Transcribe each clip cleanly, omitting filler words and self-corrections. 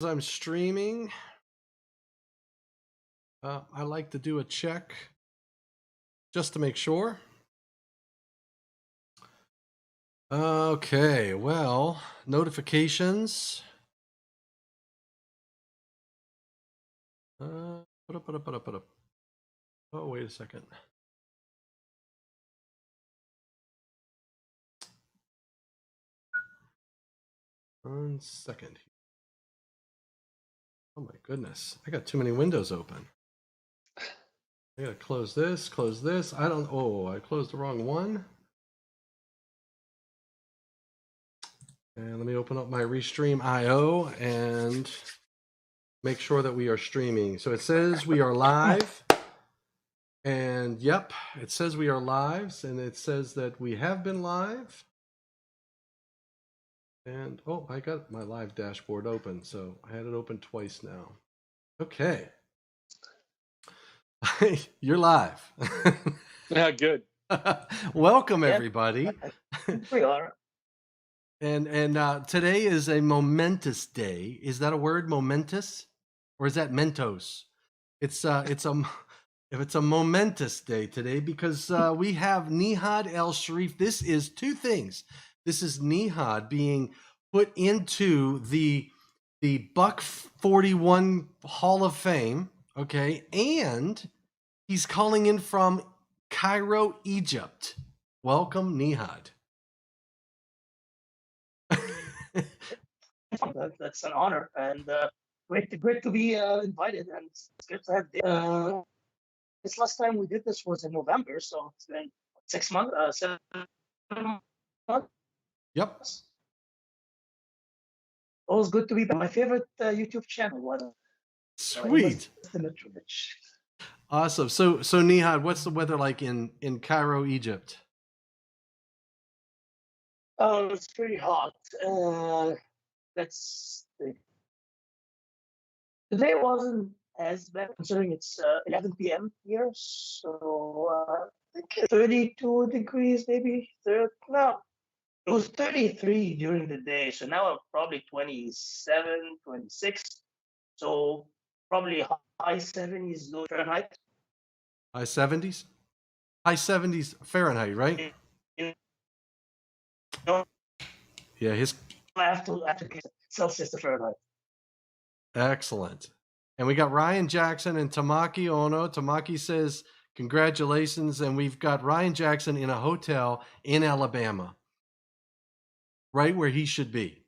I'm streaming, I like to do a check just to make sure. Okay, well, notifications. Put up, put up, put up, put up. Oh, wait a second. One second. Oh my goodness, I got too many windows open. I gotta close this, close this. I closed the wrong one. And let me open up my Restream IO and make sure that we are streaming. So it says we are live. And yep, it says we are live, and it says that we have been live. And oh, I got my live dashboard open, so I had it open twice now. Okay. You're live. Yeah, good. Welcome, everybody. We are. And today is a momentous day. Is that a word, momentous, or is that Mentos? It's a momentous day today because we have Nehad El-Sherif. This is two things. This is Nehad being put into the Buck 41 Hall of Fame, okay, and he's calling in from Cairo, Egypt. Welcome, Nehad. That's an honor, and great to be invited, and it's good to have. This last time we did this was in November, so it's been 6 months, 7 months. Yep. Always good to be back. My favorite YouTube channel. Sweet. Awesome. So Nehad, what's the weather like in Cairo, Egypt? Oh, it's pretty hot. Today wasn't as bad considering it's 11 p.m. here, so I think 32 degrees, maybe. No, it was 33 during the day, so now I'm probably 27, 26. So probably high 70s, low Fahrenheit. High 70s? High 70s Fahrenheit, right? No, Yeah, I have to Celsius to Fahrenheit. Excellent. And we got Ryan Jackson and Tamaki Ono. Tamaki says, congratulations. And we've got Ryan Jackson in a hotel in Alabama, right where he should be.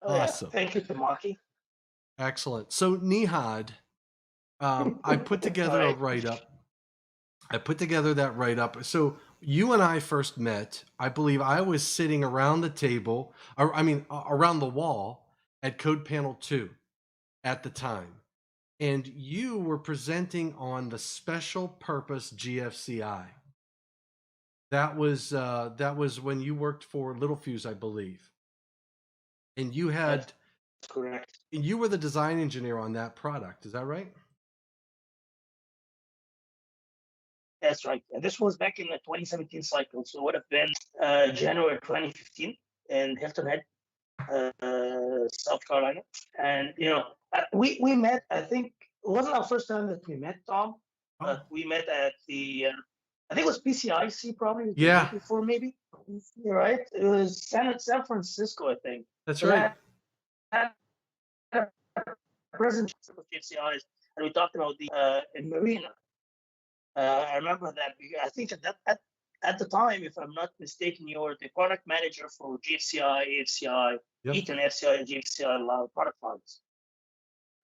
Awesome. Yeah. Thank you, Tamaki. Excellent. So Nehad, I put together a write-up. I put together that write-up. So you and I first met, I believe I was sitting around the table, around the wall at Code Panel 2 at the time. And you were presenting on the Special Purpose GFCI. That was when you worked for Littlefuse, I believe. And you had... That's correct. And you were the design engineer on that product. Is that right? That's right. And this was back in the 2017 cycle. So it would have been January 2015 in Hilton Head, South Carolina. And, we met, I think, it wasn't our first time that we met, Tom, but we met at the, I think it was PCIC probably. Yeah. Before maybe, right? It was San Francisco, I think. That's right. President of GFCIs, and we talked about the in Marina. I remember that. I think at the time, if I'm not mistaken, you were the product manager for GFCI, AFCI, Yep. Eaton, FCI, and GFCI product lines.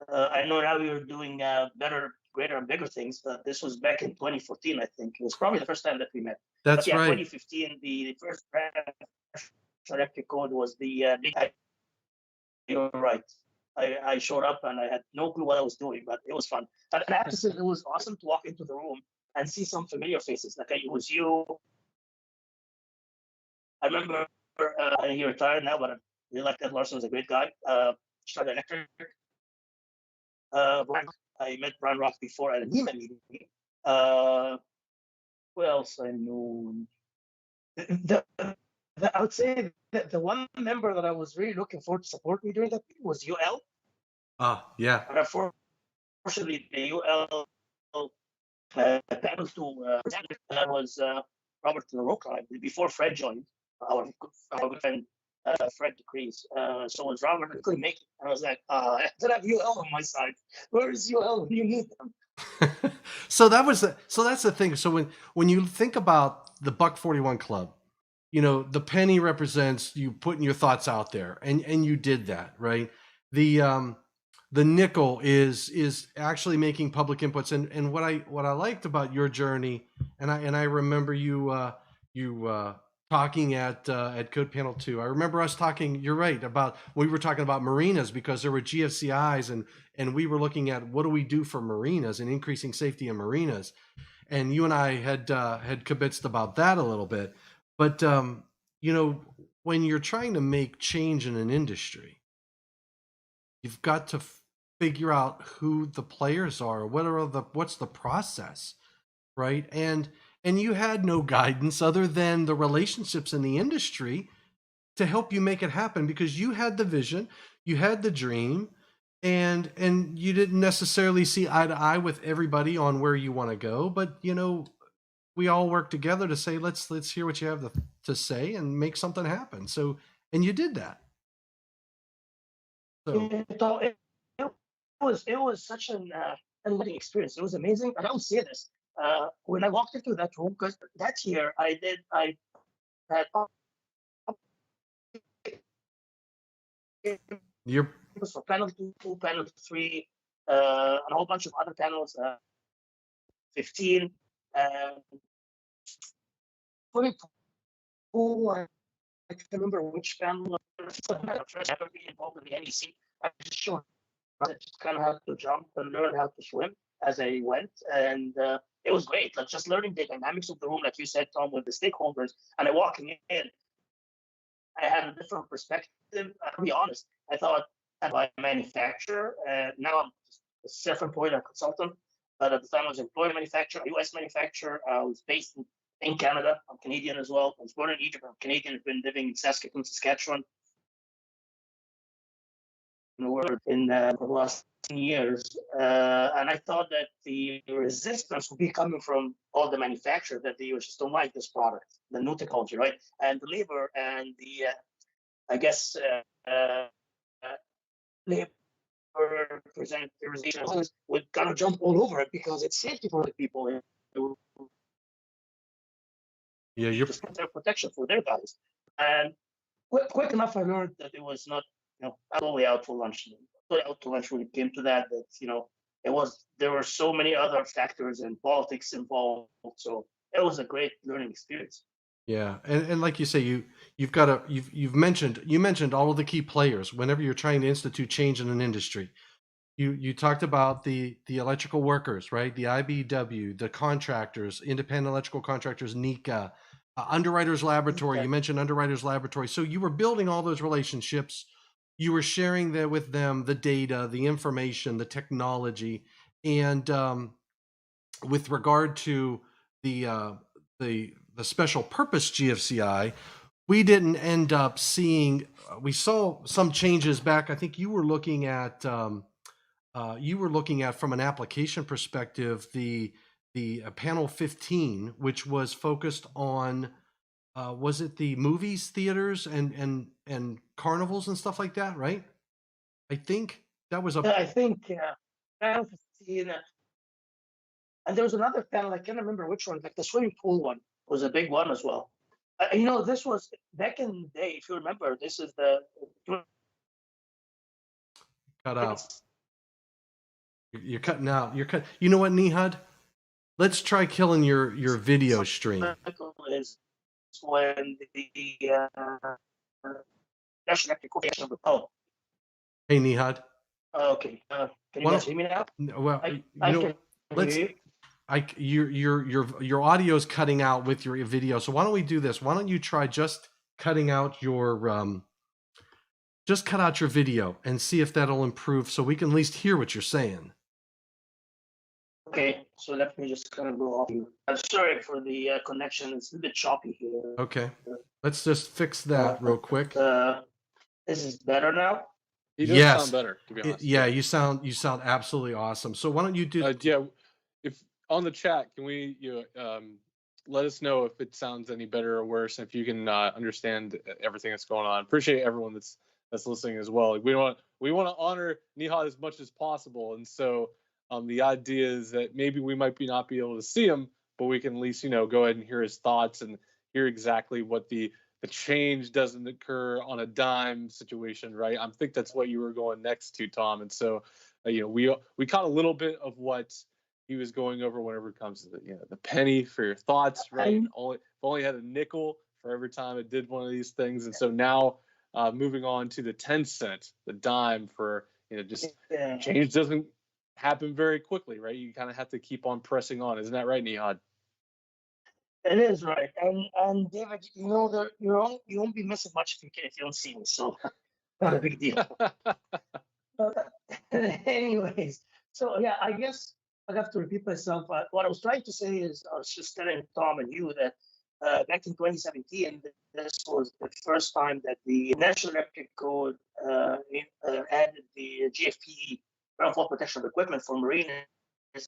I know now you're doing better, greater, and bigger things, but this was back in 2014, I think. It was probably the first time that we met. That's right. 2015, the first electric code was the big. You're right. I showed up and I had no clue what I was doing, but it was fun. And I have to say, it was awesome to walk into the room and see some familiar faces. Like it was you. I remember he retired now, but like Ed Larson was a great guy. Started Electric. I met Brian Rock before at a NEMA meeting. Who else I knew? I would say the one member that I was really looking forward to support me during that was UL, Ah, yeah. but unfortunately the UL panel to present was Robert LaRocca, I believe, before Fred joined, our good friend Fred Decrees. So it was Robert, I couldn't make it. And I was like, I did have UL on my side. Where is UL? You need them. So that's the thing. So when you think about the Buck 41 Club, you know, the penny represents you putting your thoughts out there, and you did that, right? The nickel is actually making public inputs, and what I liked about your journey, and I remember you talking at Code Panel 2. I remember us talking. You're right about we were talking about marinas because there were GFCIs, and we were looking at what do we do for marinas and increasing safety in marinas, and you and I had kibitzed about that a little bit. But you know, when you're trying to make change in an industry, you've got to figure out who the players are. What's the process, right? And you had no guidance other than the relationships in the industry to help you make it happen because you had the vision, you had the dream, and you didn't necessarily see eye to eye with everybody on where you want to go, but you know, we all work together to say let's hear what you have to say and make something happen. So and you did that. So It was such an enlightening experience. It was amazing. And I don't say this. When I walked into that room, because that year I had you're for panel 2, panel 3, and a whole bunch of other panels, 15. Swimming pool, I can't remember which panel. First ever be involved in the NEC. I just showed I just kind of had to jump and learn how to swim as I went, and it was great. Like just learning the dynamics of the room, like you said, Tom, with the stakeholders. And I walking in, I had a different perspective. I'll be honest. I thought by manufacturer, now I'm a self-employed consultant. But at the time, I was employed manufacturer, a U.S. manufacturer. I was based in Canada. I'm Canadian as well. I was born in Egypt. I'm Canadian. I've been living in Saskatoon, Saskatchewan, for the last 10 years. And I thought that the resistance would be coming from all the manufacturers that they just don't like this product, the new technology, right? And the labor and the, I guess, labor presentations would kind of jump all over it because it's safety for the people. yeah, you're Just their protection for their guys. And quick enough, I learned that it was not, totally out for lunch. Totally out to lunch when it came to that. That there were so many other factors and politics involved. So it was a great learning experience. yeah, and like you say, you've mentioned all of the key players whenever you're trying to institute change in an industry. You talked about the electrical workers, right? The IBW, the contractors, independent electrical contractors, NECA, Underwriters Laboratory. You mentioned Underwriters Laboratory. So you were building all those relationships. You were sharing that with them, the data, the information, the technology, and with regard to the uh, the special purpose GFCI, we didn't end up seeing. We saw some changes back. I think you were looking at. You were looking at from an application perspective the panel 15, which was focused on was it the movies, theaters, and carnivals and stuff like that, right? I think that was a I think panel 15, and there was another panel. I can't remember which one. Like the swimming pool one was a big one as well. This was back in the day. If you remember, this is the cut out. You're cutting out. You're cut. You know what, Nehad? Let's try killing your video stream. is when the national electrification of the power. Hey, Nehad. Okay. Can you guys hear me now? Well, I can let's. hear you. Your audio is cutting out with your video. So why don't we do this? Why don't you try just cutting out your just cut out your video and see if that'll improve, so we can at least hear what you're saying. Okay, so let me just kind of go off. I'm sorry for the connection. It's a bit choppy here. Okay. Let's just fix that real quick. This is better now. He does Yes. sound better, to be honest. Yeah, you sound absolutely awesome. So why don't you do? Yeah, if on the chat, can we let us know if it sounds any better or worse, and if you can understand everything that's going on. Appreciate everyone that's listening as well. We want to honor Nehad as much as possible, and so the idea is that maybe we might not be able to see him, but we can at least go ahead and hear his thoughts and hear exactly what the change doesn't occur on a dime situation, right? I think that's what you were going next to, Tom. And so, we caught a little bit of what he was going over whenever it comes to the penny for your thoughts, right? Only had a nickel for every time it did one of these things. And so now, moving on to the 10 cent, the dime for just change doesn't happen very quickly, right? You kind of have to keep on pressing on. Isn't that right, Nehad? It is right, and David, you won't be missing much if you don't see me, so not a big deal. Anyways, so yeah, I guess I have to repeat myself. What I was trying to say is, I was just telling Tom and you that back in 2017, this was the first time that the National Electric Code added the GFPE, ground fault protection of equipment for marine, at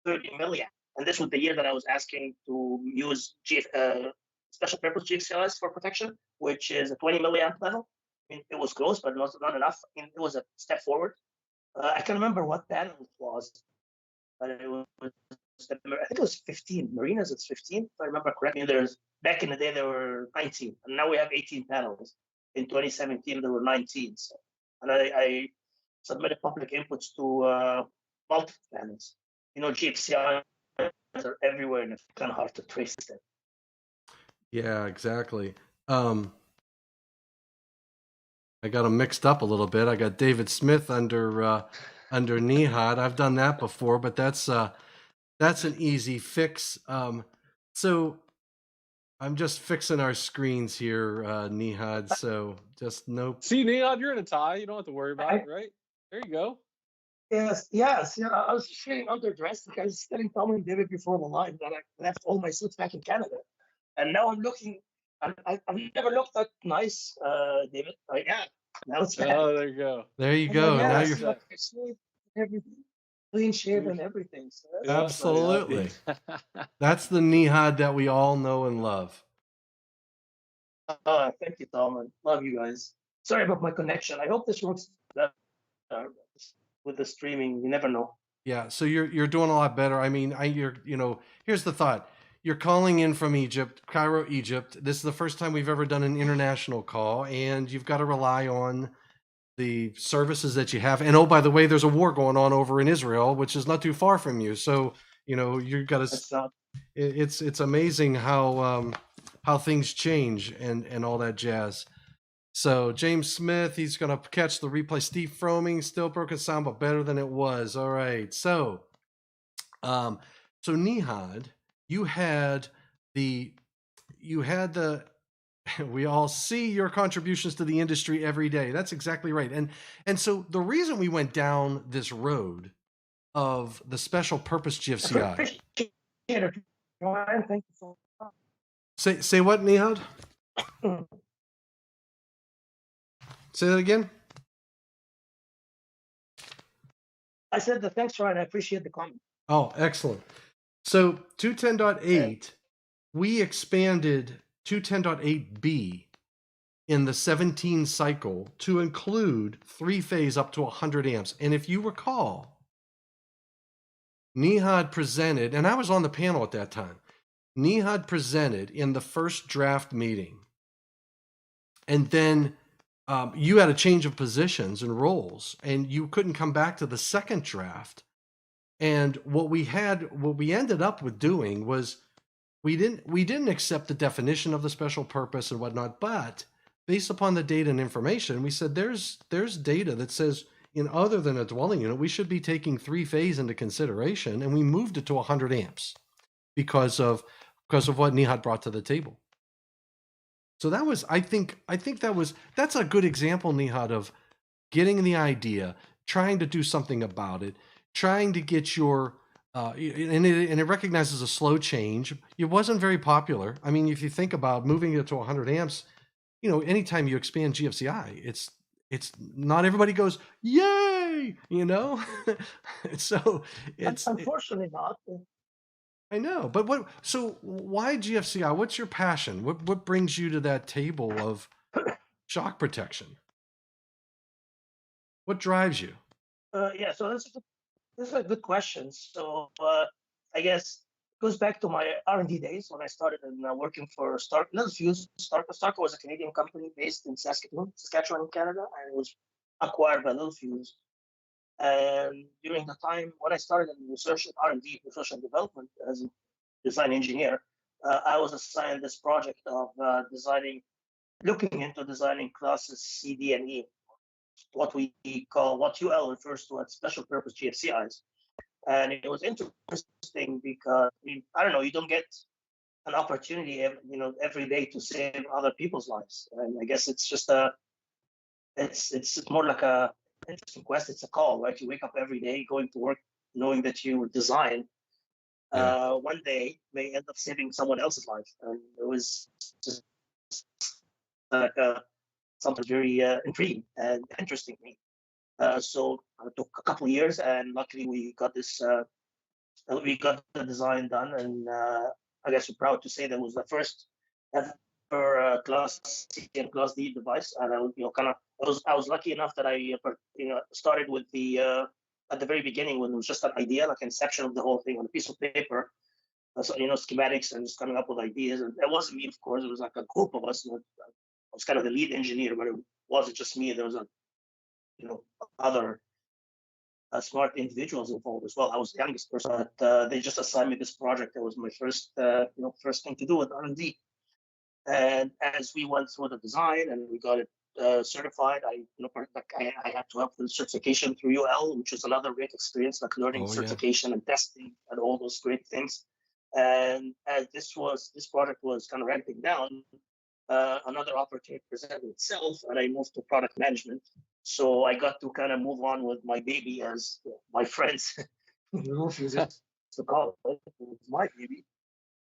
30 million. And this was the year that I was asking to use special purpose GFCIs for protection, which is a 20 milliamp level. I mean, it was close, but not enough. I mean, it was a step forward. I can remember what panel it was, but it was, I think it was 15. Marinas, it's 15, if I remember correctly. Back in the day, there were 19, and now we have 18 panels. In 2017, there were 19. So, and I submitted public inputs to multiple panels. GFCI are everywhere, and it's kind of hard to trace them. Yeah, exactly. I got them mixed up a little bit. I got David Smith under Nehad. I've done that before, but that's an easy fix. So I'm just fixing our screens here, Nehad. So just nope. See, Nehad, you're in a tie. You don't have to worry about it, right? There you go. Yes. Yeah, I was feeling underdressed. I was telling Tom and David before the live that I left all my suits back in Canada, and now I'm looking. I've never looked that nice, David. Yeah, now it's back. Oh, there you go. There you go. Yeah, now you're everything, clean shave and everything. So absolutely. That's the Nehad that we all know and love. Thank you, Tom, and love you guys. Sorry about my connection. I hope this works with the streaming. You never know. Yeah, so you're doing a lot better. I mean, here's the thought. You're calling in from Egypt, Cairo, Egypt. This is the first time we've ever done an international call, and you've got to rely on the services that you have. And oh, by the way, there's a war going on over in Israel, which is not too far from you. So you've got to. It's amazing how things change and all that jazz. So James Smith, he's going to catch the replay. Steve Froming, still broken sound, but better than it was. All right. So Nehad, you had the we all see your contributions to the industry every day. That's exactly right. And so the reason we went down this road of the special purpose GFCI. Thank you so much. Say what, Nehad? Say that again. I said the thanks, Ryan. I appreciate the comment. Oh, excellent. So 210.8, we expanded 210.8b in the 17 cycle to include 3-phase up to 100 amps. And if you recall, Nehad presented, and I was on the panel at that time, Nehad presented in the first draft meeting. And then you had a change of positions and roles, and you couldn't come back to the second draft. And what we ended up with doing was we didn't accept the definition of the special purpose and whatnot, but based upon the data and information, we said there's data that says in other than a dwelling unit, we should be taking 3-phase into consideration, and we moved it to 100 amps because of what Nehad brought to the table. So that was, I think that's a good example, Nehad, of getting the idea, trying to do something about it, trying to get your And it recognizes a slow change. It wasn't very popular. I mean, if you think about moving it to 100 amps, anytime you expand GFCI, it's not everybody goes yay, so Unfortunately, not. I know, but so why GFCI? What's your passion? What brings you to that table of shock protection? What drives you? Yeah, so this is a good question. So I guess it goes back to my R&D days when I started working for Stark. Little Fuse. Stark was a Canadian company based in Saskatchewan, in Canada, and it was acquired by Little Fuse. And during the time when I started in research and R&D, research and development as a design engineer, I was assigned this project of looking into designing classes C, D, and E, what UL refers to as special purpose GFCIs. And it was interesting because I don't know, you don't get an opportunity every day to save other people's lives, and I guess it's just it's more like a interesting quest. It's a call, right? You wake up every day going to work knowing that your design Yeah, one day may end up saving someone else's life, and it was just like something very intriguing and interesting to me. So it took a couple of years, and luckily we got the design done, and I guess we're proud to say that was the first ever Class C and Class D device. And I was lucky enough that I started with the at the very beginning when it was just an idea, like inception of the whole thing on a piece of paper. So, schematics and just coming up with ideas. And it wasn't me, of course. It was like a group of us. I was kind of the lead engineer, but it wasn't just me. There was other smart individuals involved as well. I was the youngest person, but they just assigned me this project. That was my first thing to do with R&D. And as we went through the design and we got it certified, I had to help with certification through UL, which was another great experience, like learning oh yeah, certification and testing and all those great things. And as this project was kind of ramping down, another opportunity presented itself, and I moved to product management. So I got to kind of move on with my baby, as my friends used to call it. It was my baby.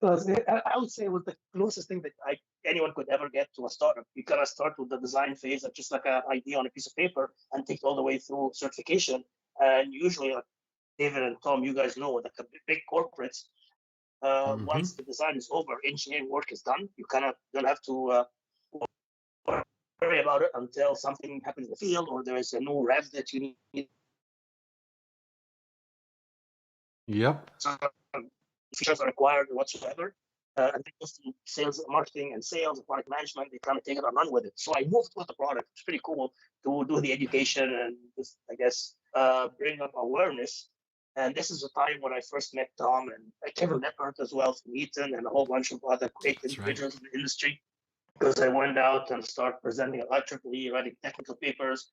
Because I would say it was the closest thing that anyone could ever get to a startup. You kind of start with the design phase of just like an idea on a piece of paper and take it all the way through certification. And usually, like David and Tom, you guys know, like big corporates, hmm once the design is over, engineering work is done. You kind of don't have to worry about it until something happens in the field or there is a new rev that you need. yep, Some features are required or whatsoever. And then goes to sales, marketing, and sales and product management. They kind of take it and run with it. So I moved with the product. It's pretty cool to do the education and just, I guess, bring up awareness. And this is the time when I first met Tom and Kevin Leppert as well from Eaton and a whole bunch of other great that's right. individuals in the industry, because I went out and started presenting at IEEE, writing technical papers.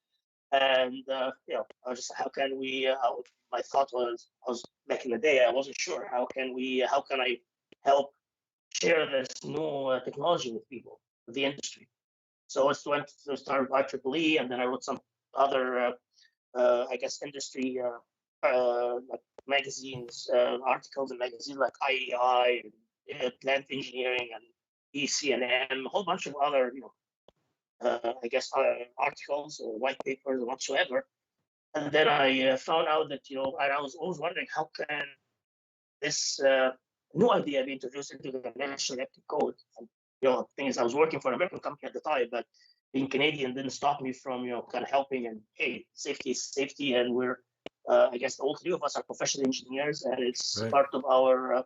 And I was just, how can we? My thought was, I was back in the day, I wasn't sure how can I help share this new technology with people, with the industry. So I went to start IEEE, and then I wrote some other, I guess, industry like magazines, articles in magazines like IEI, Plant Engineering, and ECNM, a whole bunch of other, I guess, articles or white papers or whatsoever. And then I found out that, I was always wondering, how can this new idea be introduced into the national electric code? And, the thing is, I was working for an American company at the time, but being Canadian didn't stop me from, kind of helping. And hey, safety is safety, and we're, I guess, all three of us are professional engineers, and it's Right. part of our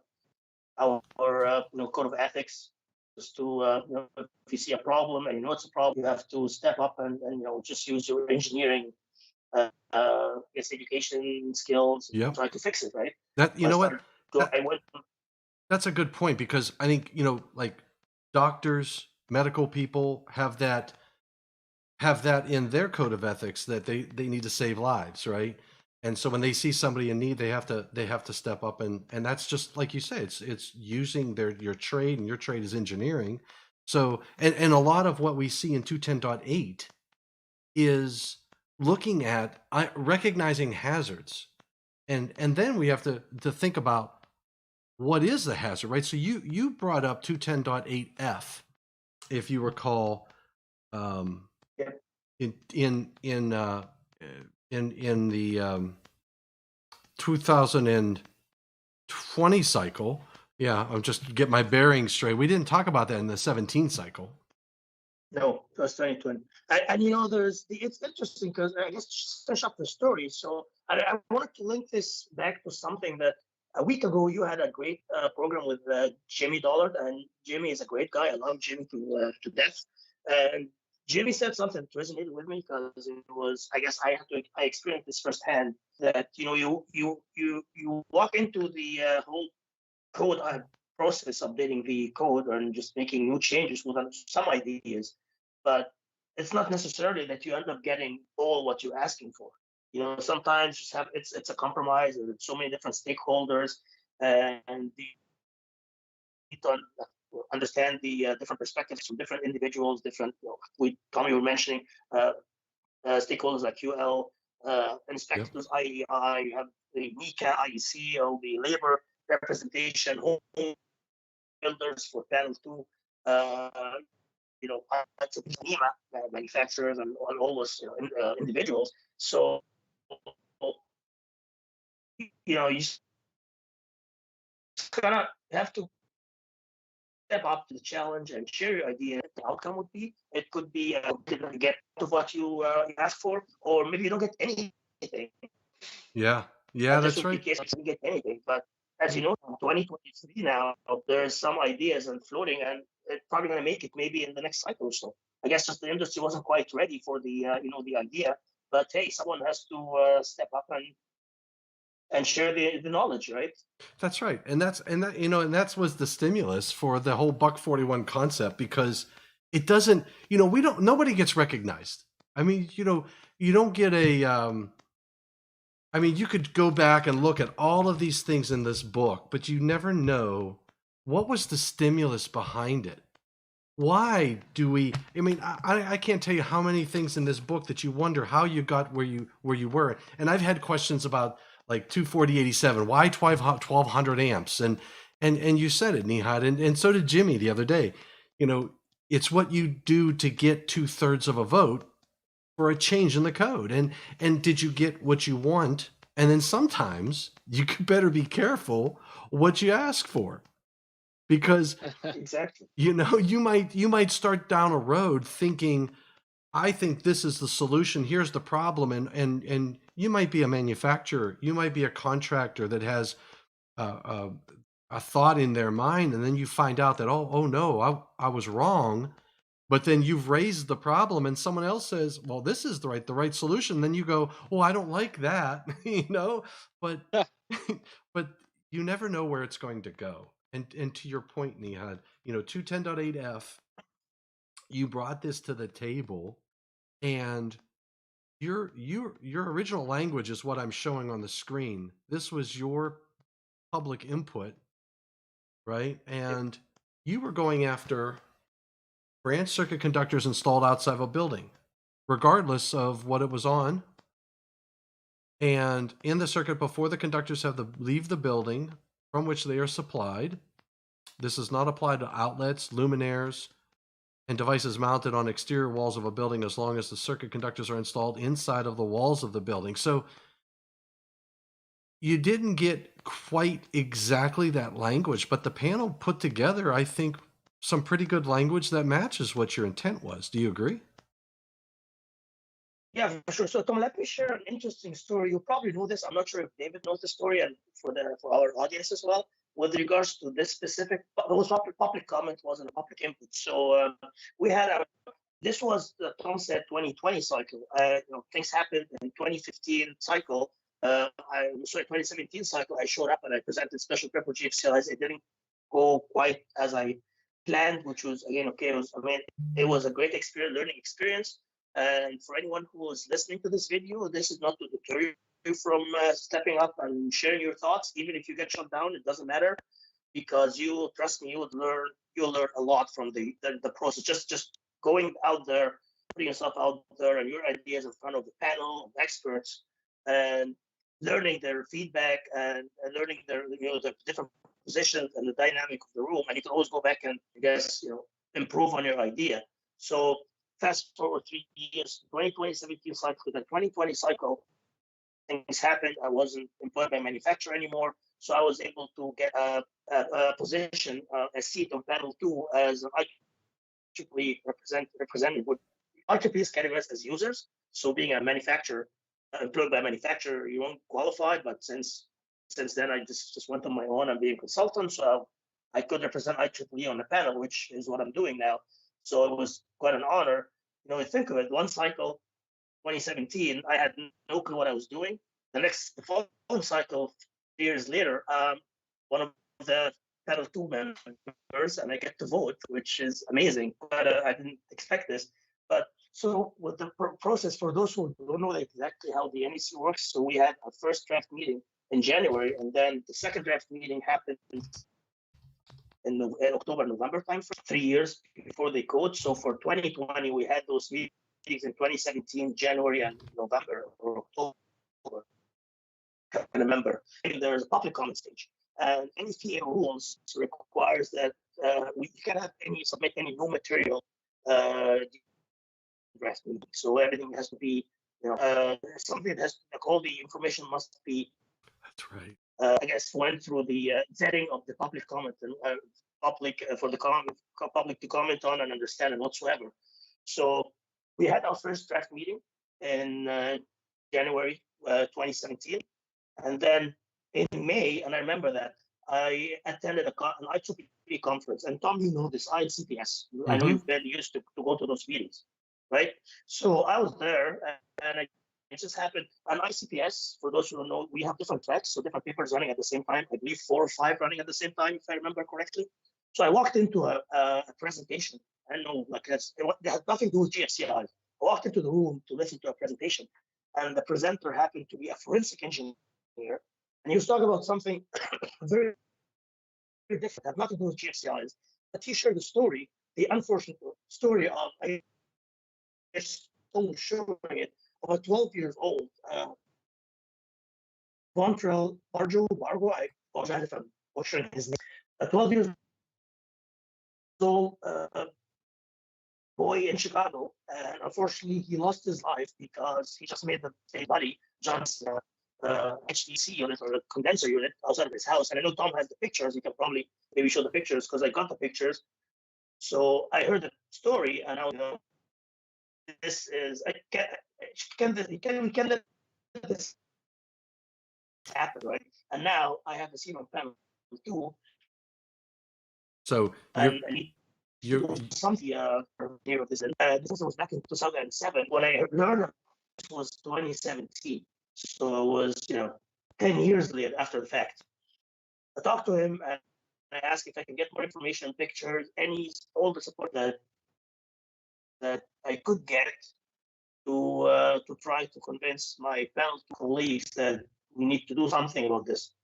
code of ethics. Just to, if you see a problem and you know it's a problem, you have to step up and just use your engineering, its education skills, and Yep. try to fix it, right? That So you know what? That I went. that's a good point because I think, like doctors, medical people have that in their code of ethics that they need to save lives, right? And so when they see somebody in need, they have to step up, and that's just like you say, it's using your trade, and your trade is engineering. So and a lot of what we see in 210.8 is looking at recognizing hazards and then we have to think about what is the hazard, right? So you brought up 210.8F, if you recall, Yeah. in the 2020 cycle. Yeah, I'm just get my bearings straight. We didn't talk about that in the 17 cycle. No, it was 2020. And it's interesting because I guess just finish up the story. So I wanted to link this back to something that a week ago you had a great program with Jimmy Dollard, and Jimmy is a great guy. I love Jimmy to death. And Jimmy said something that resonated with me because it was, I guess I experienced this firsthand, that you walk into the whole code process, updating the code and just making new changes with some ideas, but it's not necessarily that you end up getting all what you're asking for. Sometimes just have it's a compromise. There's so many different stakeholders, and you need to understand the different perspectives from different individuals. Different, Tommy, were mentioning stakeholders like QL, inspectors, IEI, you have the NICA, IEC, all the labor representation, home builders for panel 2, manufacturers, and all those individuals. So, you just kind of have to step up to the challenge and share your idea. The outcome would be, it could be get to what you ask for, or maybe you don't get anything. Yeah, This that's would be right. the case if you get anything. But as you know, 2023 now, there's some ideas and floating, and it's probably going to make it maybe in the next cycle or so. I guess just the industry wasn't quite ready for the the idea. But hey, someone has to step up and share the knowledge, right? That's right. And that's was the stimulus for the whole buck 41 concept, because it doesn't, nobody gets recognized. I mean, you don't get you could go back and look at all of these things in this book, but you never know what was the stimulus behind it. Why do we? I can't tell you how many things in this book that you wonder how you got where you were. And I've had questions about like 24087. Why 1200 amps? And you said it, Nehad, and so did Jimmy the other day. It's what you do to get 2/3 of a vote for a change in the code. And did you get what you want? And then sometimes you better be careful what you ask for, because Exactly. you might start down a road thinking, I think this is the solution, here's the problem, and you might be a manufacturer, you might be a contractor that has a thought in their mind, and then you find out that, oh no, I was wrong. But then you've raised the problem and someone else says, well, this is the right solution. Then you go, well, I don't like that, but but you never know where it's going to go. And to your point, Nihad, 210.8F, you brought this to the table, and your original language is what I'm showing on the screen. This was your public input, right? And you were going after branch circuit conductors installed outside of a building, regardless of what it was on. And in the circuit before the conductors have to leave the building from which they are supplied. This does not apply to outlets, luminaires, and devices mounted on exterior walls of a building as long as the circuit conductors are installed inside of the walls of the building. So you didn't get quite exactly that language, but the panel put together, I think, some pretty good language that matches what your intent was. Do you agree? Yeah, for sure. So Tom, let me share an interesting story. You probably know this. I'm not sure if David knows the story, and for our audience as well, with regards to this specific, it was public comment, wasn't a public input. So we had this was the Tom said 2020 cycle. Things happened in 2015 cycle. 2017 cycle. I showed up and I presented special purpose GFCIs. It didn't go quite as I planned, which was again okay. It was a great experience, learning experience. And for anyone who is listening to this video, this is not to deter you from stepping up and sharing your thoughts. Even if you get shut down, it doesn't matter, because trust me, you'll learn a lot from the process. Just going out there, putting yourself out there and your ideas in front of the panel of experts. And learning their feedback and learning their the different positions and the dynamic of the room, and you can always go back and I guess improve on your idea. So fast forward 3 years, 2017 cycle, the 2020 cycle, things happened. I wasn't employed by manufacturer anymore, so I was able to get a position, a seat on panel 2 as an IEEE representative. IEEE is categorized as users, so being a manufacturer, employed by a manufacturer, you won't qualify. But since then, I just went on my own and being a consultant, so I could represent IEEE on the panel, which is what I'm doing now. So it was quite an honor. Think of it, one cycle, 2017, I had no clue what I was doing. The following cycle, years later, one of the panel 2 members, and I get to vote, which is amazing. But I didn't expect this. But so with the process, for those who don't know exactly how the NEC works, so we had our first draft meeting in January, and then the second draft meeting happened in October, November time, for 3 years before they code. So for 2020, we had those meetings in 2017, January and November or October. I can't remember. And there's a public comment stage. And NFPA rules requires that we cannot submit any new material draft meeting. So everything has to be, something that has, like, all the information must be. That's right. I guess went through the vetting of the public comment and public for the public to comment on and understand and whatsoever. So we had our first draft meeting in January 2017, and then in May, and I remember that I attended an IEEE conference, and Tom, you know this, ICPS. I know you've been used to go to those meetings, right? So I was there, and it just happened. On ICPS, for those who don't know, we have different tracks, so different papers running at the same time. I believe 4 or 5 running at the same time, if I remember correctly. So I walked into a presentation. I don't know, like it had nothing to do with GFCI. I walked into the room to listen to a presentation, and the presenter happened to be a forensic engineer, and he was talking about something very, very different, had nothing to do with GFCIs. But he shared the story, the unfortunate story of, I guess, showing it, of a 12 years old Bontrell Bargo, I apologize if I'm butchering his name, a 12 years old boy in Chicago, and unfortunately he lost his life because he just made the buddy John's HDC unit or the condenser unit outside of his house. And I know Tom has the pictures. You can probably maybe show the pictures because I got the pictures. So I heard the story, and I was, this is we can let this happen, right? And now I have the scene on panel 2. So you're something here of this. This was back in 2007 when I learned. This was 2017, so it was 10 years later after the fact. I talked to him and I asked if I can get more information, pictures, all the support that I could get to try to convince my panel colleagues that we need to do something about this.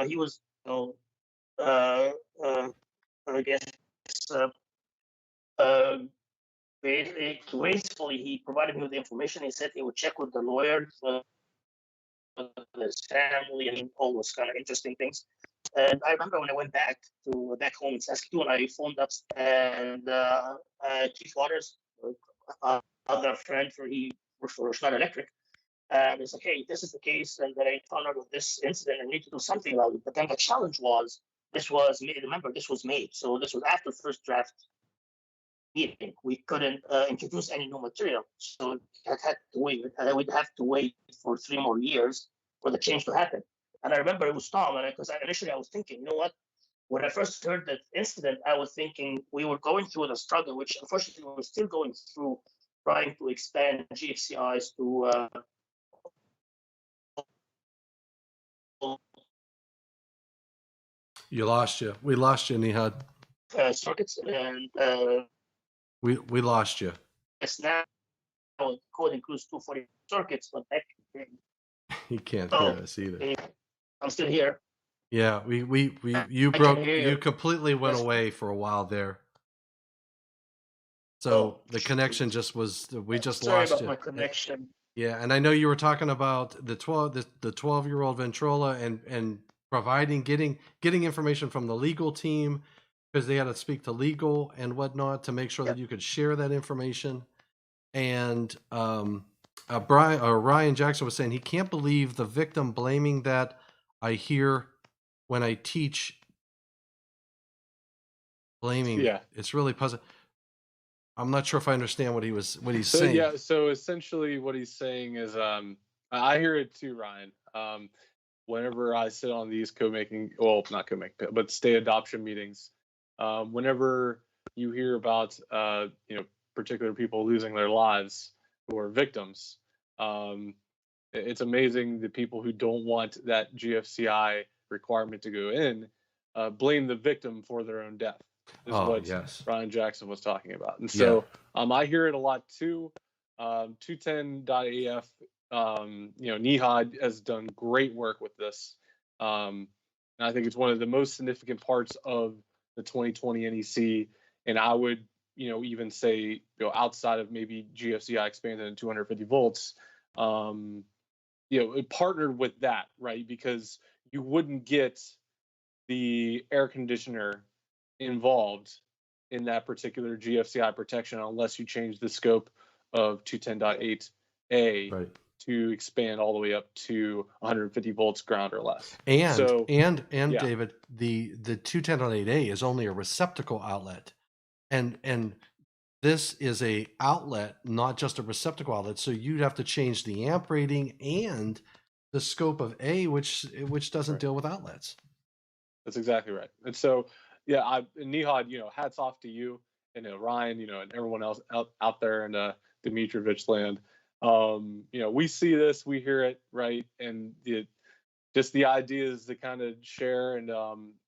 He was, I guess, gracefully, he provided me with the information. He said he would check with the lawyer, his family, and all those kind of interesting things. And I remember when I went back home in Saskatoon, I phoned up and Chief Waters, other friend he works for Schneider Electric, and it's like, hey, this is the case, and then I found out of this incident and need to do something about it. But then the challenge was, this was made. Remember, this was made, so this was after first draft meeting. We couldn't introduce any new material, so I had to wait. I would have to wait for 3 more years for the change to happen. And I remember it was Tom, and because initially I was thinking, you know what? When I first heard that incident, I was thinking we were going through the struggle, which unfortunately we're still going through, trying to expand GFCIs to we lost you, Nehad. Circuits, and we lost you. It's now code includes 240 circuits, but back He can't hear us either. I'm still here. Yeah, you completely went away for a while there. So the connection just was, we just Sorry lost about you. my connection. Yeah, and I know you were talking about the 12-year-old Ventrola and providing getting information from the legal team because they had to speak to legal and whatnot to make sure Yeah. that you could share that information. And Ryan Jackson was saying he can't believe the victim blaming that. I hear when I teach blaming Yeah. it's really puzzling. I'm not sure if I understand what he's So saying. yeah, so essentially what he's saying is I hear it too, Ryan. Whenever I sit on these co-making, well, not co-making, but state adoption meetings, whenever you hear about particular people losing their lives who are victims, um, it's amazing the people who don't want that GFCI requirement to go in blame the victim for their own death, is Oh, what yes. Ryan Jackson was talking about. And Yeah. so I hear it a lot too. 210.af, Nehad has done great work with this. And I think it's one of the most significant parts of the 2020 NEC. And I would, even say, outside of maybe GFCI expanded to 250 volts, it partnered with that, right? Because you wouldn't get the air conditioner involved in that particular GFCI protection unless you change the scope of 210.8A Right. to expand all the way up to 150 volts ground or less. And So yeah, David, the 210.8A is only a receptacle outlet. And this is a outlet, not just a receptacle outlet. So you'd have to change the amp rating and the scope of A, which doesn't right. deal with outlets. That's exactly right. And so, yeah, Nihad, hats off to you and Ryan, and everyone else out there in Dimitrovich land. We see this, we hear it, right? And just the idea is to kind of share and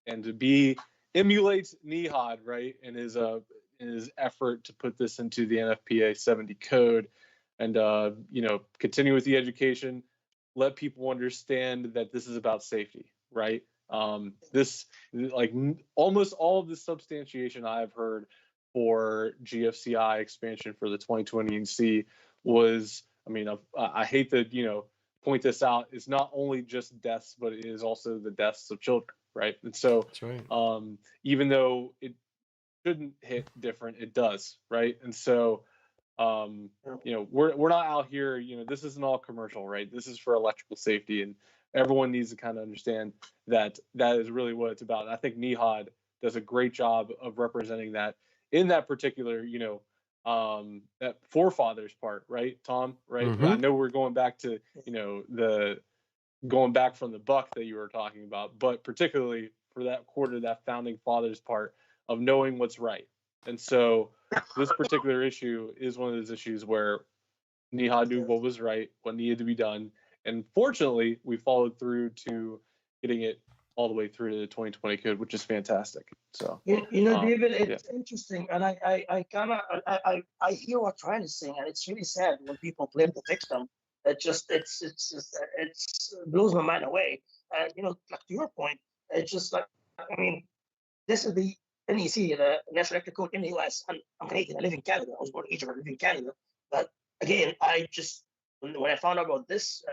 to emulate Nihad, right? And his effort to put this into the NFPA 70 code and continue with the education, let people understand that this is about safety, right? This, like, almost all of the substantiation I've heard for GFCI expansion for the 2020 NC was, I hate to point this out, it's not only just deaths, but it is also the deaths of children, right? And so That's right. even though it shouldn't hit different, it does, right? And so we're not out here, this isn't all commercial, right? This is for electrical safety, and everyone needs to kind of understand that is really what it's about. And I think Nihad does a great job of representing that in that particular, that forefathers part, right, Tom? Right? I Mm-hmm. know we're going back to, the going back from the buck that you were talking about, but particularly for that quarter, that founding fathers part of knowing what's right. And so this particular issue is one of those issues where Nihad knew what was right, what needed to be done. And fortunately, we followed through to getting it all the way through to the 2020 code, which is fantastic. So, David, yeah, it's interesting, and I kind of I hear what Ryan is saying, and it's really sad when people blame the victim. It's blows my mind away. And like to your point, it's just like, I mean, this is the NEC, the National Electric Code in the US. I'm Canadian. I live in Canada. I was born in Egypt. I live in Canada. But again, I just when I found out about this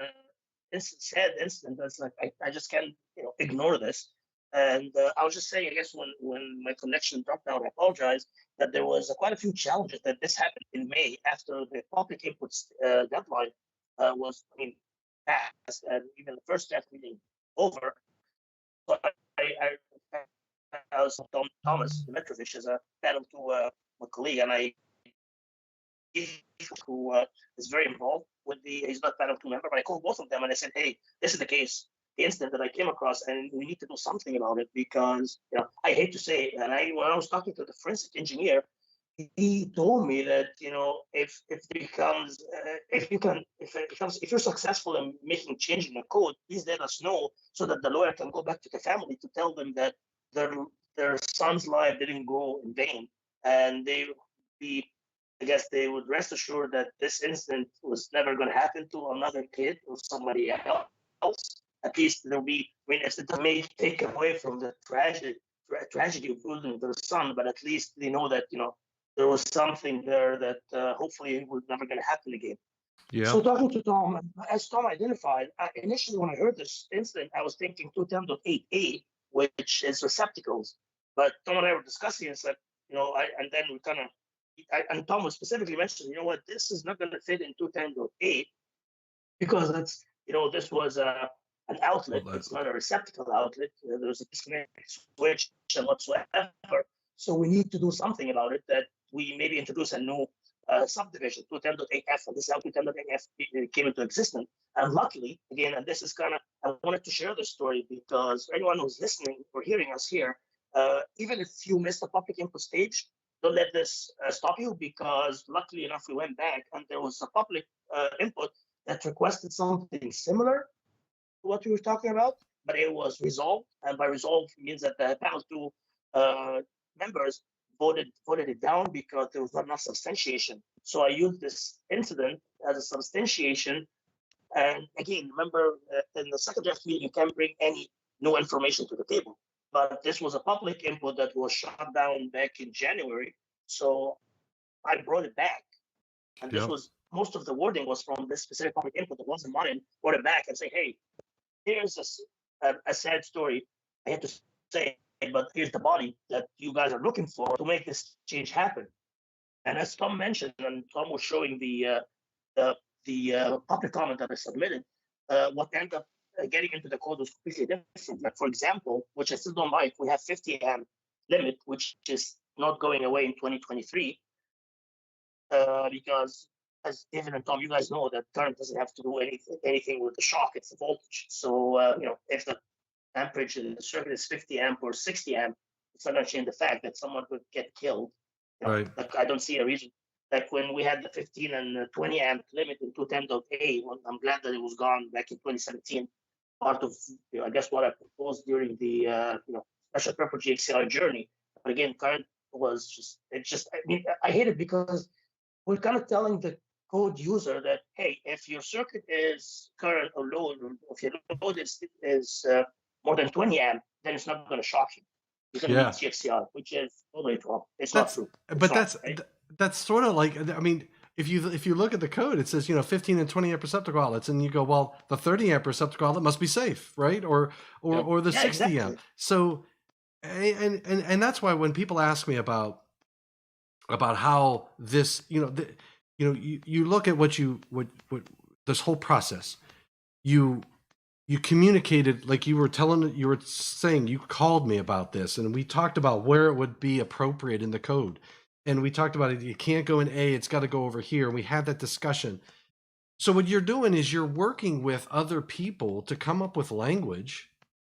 sad incident, that's like I just can't ignore this. And I was just saying, I guess when my connection dropped out, I apologize. That there was quite a few challenges that this happened in May after the public input deadline was, passed, and even the first draft meeting over. So I was Tom Thomas Dimitrovich as a panel to my colleague, and who is very involved with he's not panel two member, but I called both of them and I said, hey, this is the case, the incident that I came across, and we need to do something about it because I hate to say it, and when I was talking to the forensic engineer, he told me that if it becomes if you're successful in making change in the code, please let us know so that the lawyer can go back to the family to tell them that their son's life didn't go in vain, and they be I guess they would rest assured that this incident was never going to happen to another kid or somebody else. At least there'll be. I mean, it may take away from the tragedy of losing their son, but at least they know that there was something there that hopefully was never going to happen again. Yeah. So talking to Tom, as Tom identified, initially when I heard this incident, I was thinking 210.8a, which is receptacles. But Tom and I were discussing and said, and then we kind of, and Tom was specifically mentioned, this is not going to fit in 210.8 because this was an outlet. Outlet. It's not a receptacle outlet. There's a disconnect switch and whatsoever. So we need to do something about it, that we maybe introduce a new subdivision, 210.8F, and this is how 210.8F came into existence. And luckily, again, and this is I wanted to share this story because anyone who's listening or hearing us here, even if you missed the public input stage, don't let this stop you, because luckily enough, we went back and there was a public input that requested something similar to what we were talking about, but it was resolved. And by resolved means that the panel 2 members voted it down because there was not enough substantiation. So I used this incident as a substantiation. And again, remember, in the second draft meeting, you can't bring any new information to the table. But this was a public input that was shut down back in January. So I brought it back. And this was, most of the wording was from this specific public input that wasn't mine. Brought it back and say, hey, here's a sad story. I had to say, but here's the body that you guys are looking for to make this change happen. And as Tom mentioned, and Tom was showing the public comment that I submitted, what ended up getting into the code was completely different. Like, for example, which I still don't like, we have 50 amp limit, which is not going away in 2023, because as David and Tom, you guys know that current doesn't have to do anything with the shock, it's the voltage. So, if the amperage in the circuit is 50 amp or 60 amp, it's not going to change the fact that someone could get killed. Right. Like, I don't see a reason. Like when we had the 15 and 20 amp limit in 210.a, I'm glad that it was gone back in 2017. Part of, I guess, what I proposed during the special purpose GFCI journey. But again, current was I hate it because we're kind of telling the code user that, hey, if your circuit is current or load, or if your load is more than 20 amp, then it's not going to shock you. You're going to need GFCI, which is totally wrong. It's not true. That's sort of like, I mean, if you look at the code, it says 15 and 20 amp receptacle outlets, and you go, well, the 30 amp receptacle outlet must be safe, right? Or the 60 exactly. amp. So, and that's why when people ask me about how this, you look at what this whole process, you communicated, like you were saying, you called me about this, and we talked about where it would be appropriate in the code. And we talked about it. You can't go in A, it's got to go over here. And we had that discussion. So what you're doing is you're working with other people to come up with language,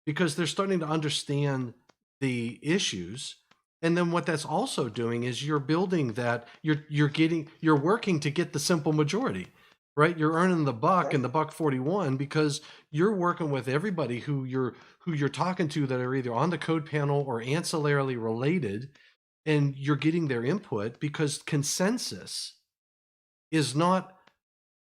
because they're starting to understand the issues. And then what that's also doing is you're building that, you're working to get the simple majority, right? You're earning the buck and the buck 41, because you're working with everybody who you're talking to that are either on the code panel or ancillarily related, and you're getting their input, because consensus is not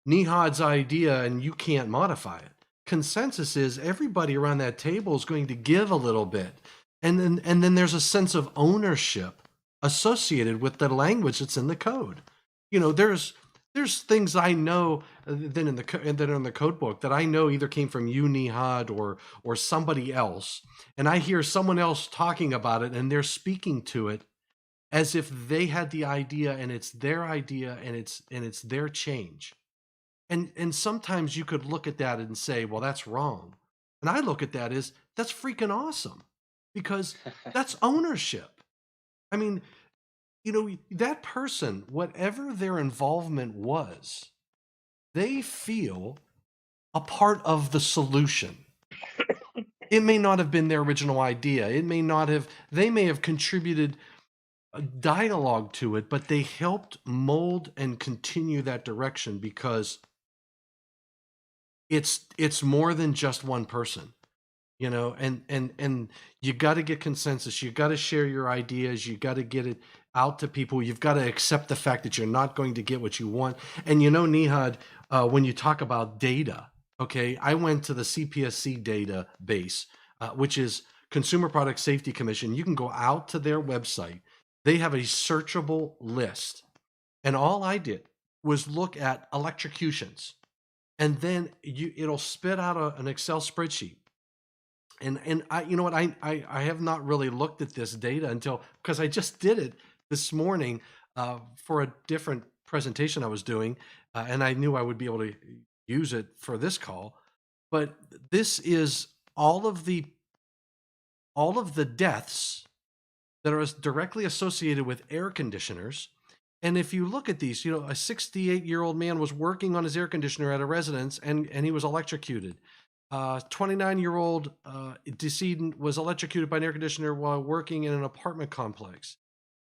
Nehad's idea and you can't modify it. Consensus is everybody around that table is going to give a little bit. And then there's a sense of ownership associated with the language that's in the code. There's things I know that in the code book that I know either came from you, Nehad, or somebody else, and I hear someone else talking about it and they're speaking to it as if they had the idea and it's their idea and it's their change. And sometimes you could look at that and say, well, that's wrong. And I look at that as, that's freaking awesome, because that's ownership. I mean, that person, whatever their involvement was, they feel a part of the solution. It may not have been their original idea. They may have contributed a dialogue to it, but they helped mold and continue that direction, because it's more than just one person, and you got to get consensus. You got to share your ideas. You got to get it out to people. You've got to accept the fact that you're not going to get what you want. And Nehad, when you talk about data, okay, I went to the CPSC database, which is Consumer Product Safety Commission. You can go out to their website. They have a searchable list. And all I did was look at electrocutions, and then it'll spit out an Excel spreadsheet. And I, you know what, I have not really looked at this data until, because I just did it this morning for a different presentation I was doing, and I knew I would be able to use it for this call. But this is all of the deaths that are directly associated with air conditioners. And if you look at these, you know, a 68-year-old man was working on his air conditioner at a residence, and he was electrocuted. 29-year-old decedent was electrocuted by an air conditioner while working in an apartment complex.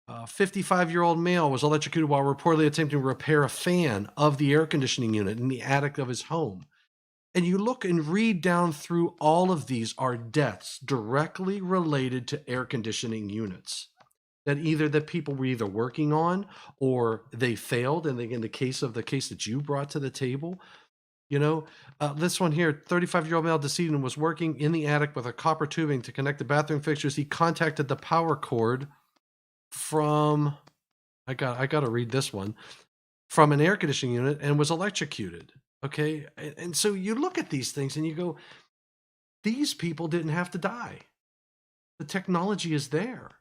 55-year-old male was electrocuted while reportedly attempting to repair a fan of the air conditioning unit in the attic of his home. And you look and read down through, all of these are deaths directly related to air conditioning units that either the people were either working on or they failed. And in the case that you brought to the table, you know, this one here, 35-year-old male decedent was working in the attic with a copper tubing to connect the bathroom fixtures. He contacted the power cord from, I got to read this one, from an air conditioning unit, and was electrocuted. Okay. And so you look at these things and you go, these people didn't have to die. The technology is there.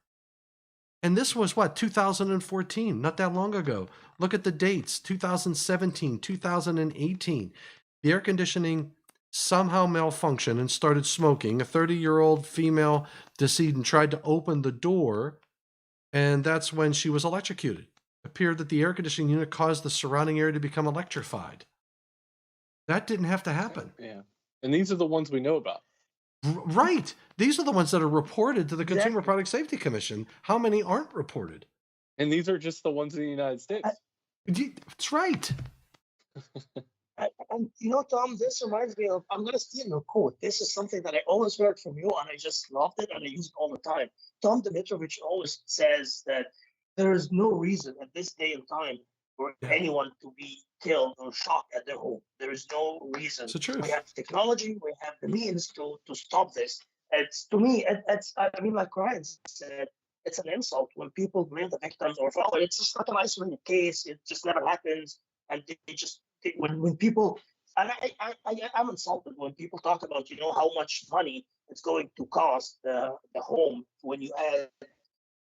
And this was what, 2014, not that long ago. Look at the dates, 2017, 2018. The air conditioning somehow malfunctioned and started smoking. A 30-year-old female decedent tried to open the door, and that's when she was electrocuted. It appeared that the air conditioning unit caused the surrounding area to become electrified. That didn't have to happen. Yeah. And these are the ones we know about. Right. These are the ones that are reported to the Consumer Exactly. Product Safety Commission. How many aren't reported? And these are just the ones in the United States. That's right. And you know, Tom, this reminds me of, I'm going to steal your quote. This is something that I always heard from you, and I just loved it, and I use it all the time. Tom Dimitrovich always says that there is no reason at this day and time for anyone to be killed or shot at their home. There is no reason. It's the truth. We have technology, we have the means to stop this. It's, to me, I mean, like Ryan said, it's an insult when people blame the victims or, oh, it's just not an isolated case. It just never happens. And they just, when people, and I'm insulted when people talk about, you know, how much money it's going to cost the home when you add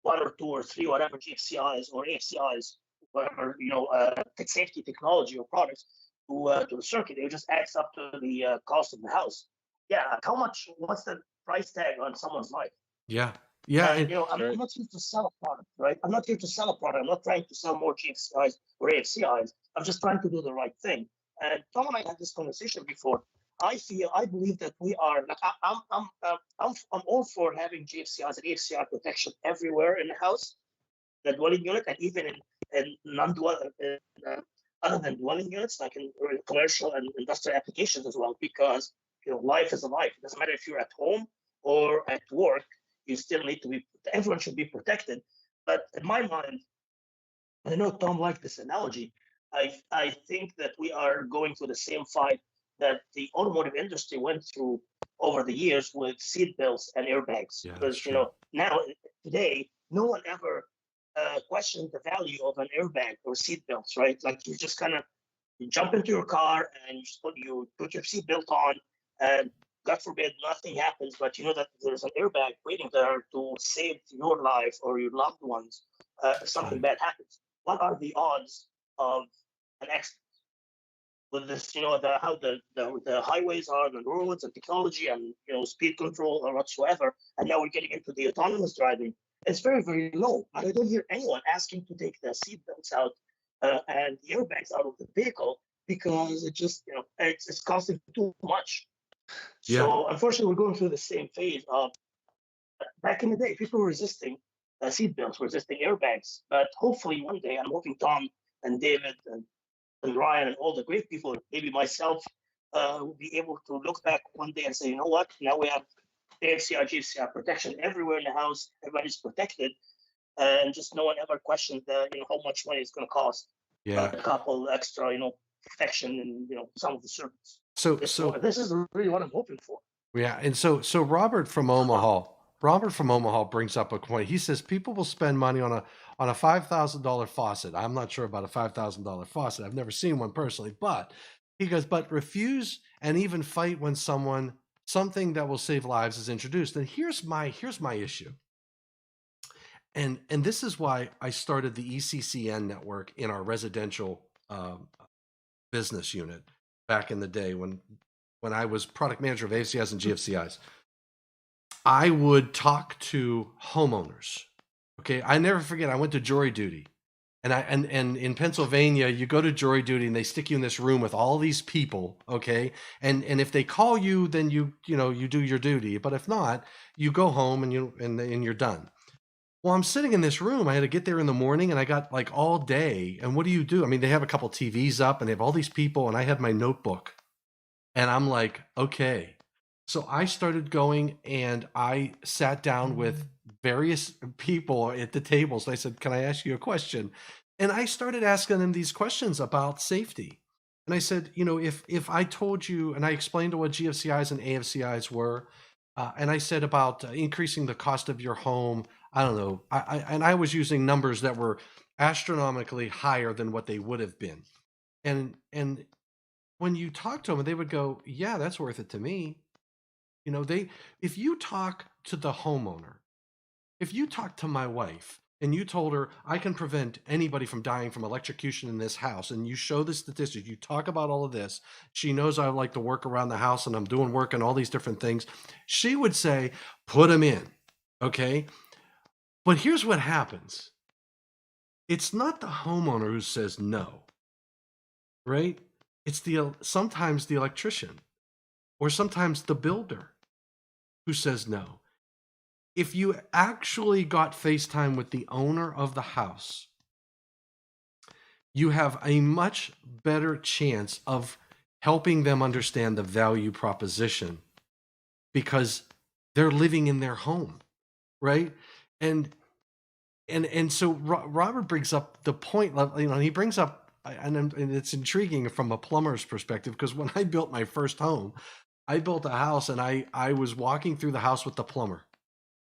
1 or 2 or 3, whatever GFCIs or AFCIs, whatever, you know, safety technology or products to the circuit. It just adds up to the cost of the house. Yeah, how much? What's the price tag on someone's life? Yeah. Yeah. And, you know, I'm not here to sell a product, right? I'm not here to sell a product. I'm not trying to sell more GFCIs or AFCIs. I'm just trying to do the right thing. And Tom and I had this conversation before. I believe that we are, like, I'm all for having GFCIs and AFCI protection everywhere in the house, the dwelling unit, and even in non-dwelling, other than dwelling units, like in commercial and industrial applications as well, because, you know, life is a life. It doesn't matter if you're at home or at work, you still need to be, everyone should be protected. But in my mind, I know Tom liked this analogy. I think that we are going through the same fight that the automotive industry went through over the years with seat belts and airbags. Yeah, because, you know, now, today, no one ever questioned the value of an airbag or seat belts, right? Like, you just kind of, you jump into your car and you put your seat belt on, and God forbid nothing happens, but you know that there's an airbag waiting there to save your life or your loved ones if something bad happens. What are the odds of an accident? With this, you know, how the highways are, the roads and technology and, you know, speed control or whatsoever, and now we're getting into the autonomous driving, it's very, very low. And I don't hear anyone asking to take the seatbelts out and the airbags out of the vehicle, because it just, you know, it's costing too much. So unfortunately, we're going through the same phase of, back in the day, people were resisting seatbelts, resisting airbags. But hopefully one day, I'm hoping Tom and David and Ryan and all the great people, maybe myself, will be able to look back one day and say, you know what, now we have AFCI, GFCI protection everywhere in the house, everybody's protected, and just no one ever questioned you know, how much money it's going to cost. A couple extra, you know, protection and, you know, some of the circuits. So this is really what I'm hoping for. Yeah, and so Robert from Omaha brings up a point. He says people will spend money on on a $5,000 faucet. I'm not sure about a $5,000 faucet. I've never seen one personally, but he goes, but refuse and even fight when something that will save lives is introduced. And here's my issue. And this is why I started the ECCN network in our residential business unit back in the day when I was product manager of AFCIs and GFCIs. I would talk to homeowners. Okay, I never forget. I went to jury duty, and in Pennsylvania, you go to jury duty and they stick you in this room with all these people. Okay, and if they call you, then you do your duty. But if not, you go home and you're done. Well, I'm sitting in this room. I had to get there in the morning, and I got like all day. And what do? I mean, they have a couple TVs up, and they have all these people, and I had my notebook, and I'm like, okay. So I started going, and I sat down with various people at the tables. I said, "Can I ask you a question?" And I started asking them these questions about safety. And I said, if I told you, and I explained what GFCIs and AFCIs were, and I said about increasing the cost of your home. I don't know. I was using numbers that were astronomically higher than what they would have been. And when you talk to them, they would go, "Yeah, that's worth it to me." If you talk to the homeowner, if you talk to my wife and you told her, "I can prevent anybody from dying from electrocution in this house," and you show the statistics, you talk about all of this, she knows I like to work around the house and I'm doing work and all these different things, she would say, "Put them in." Okay. But here's what happens. It's not the homeowner who says no, right? It's sometimes the electrician or sometimes the builder who says no. If you actually got FaceTime with the owner of the house, you have a much better chance of helping them understand the value proposition because they're living in their home, right? And so Robert brings up the point, he brings up, and it's intriguing from a plumber's perspective, because when I built my first home, I built a house and I was walking through the house with the plumber.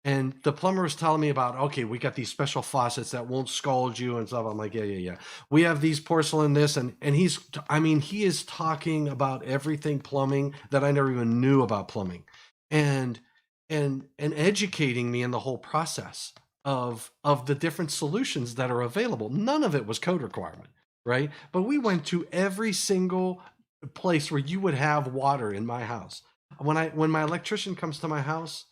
And the plumber was telling me about, okay, we got these special faucets that won't scald you and stuff. I'm like, yeah. We have these porcelain this, and he is talking about everything plumbing that I never even knew about plumbing, and educating me in the whole process of the different solutions that are available. None of it was code requirement, right? But we went to every single place where you would have water in my house. When my electrician comes to my house,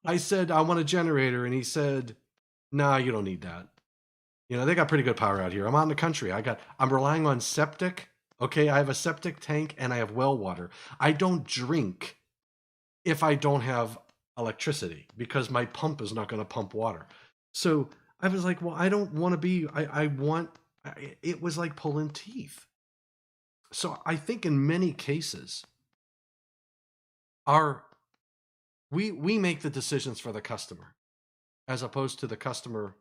I said, "I want a generator." And he said, "No, you don't need that. They got pretty good power out here. I'm out in the country. I'm relying on septic. Okay. I have a septic tank and I have well water. I don't drink if I don't have electricity because my pump is not going to pump water." So I was like, well, I don't want to be, it was like pulling teeth. So I think in many cases, we make the decisions for the customer, as opposed to the customer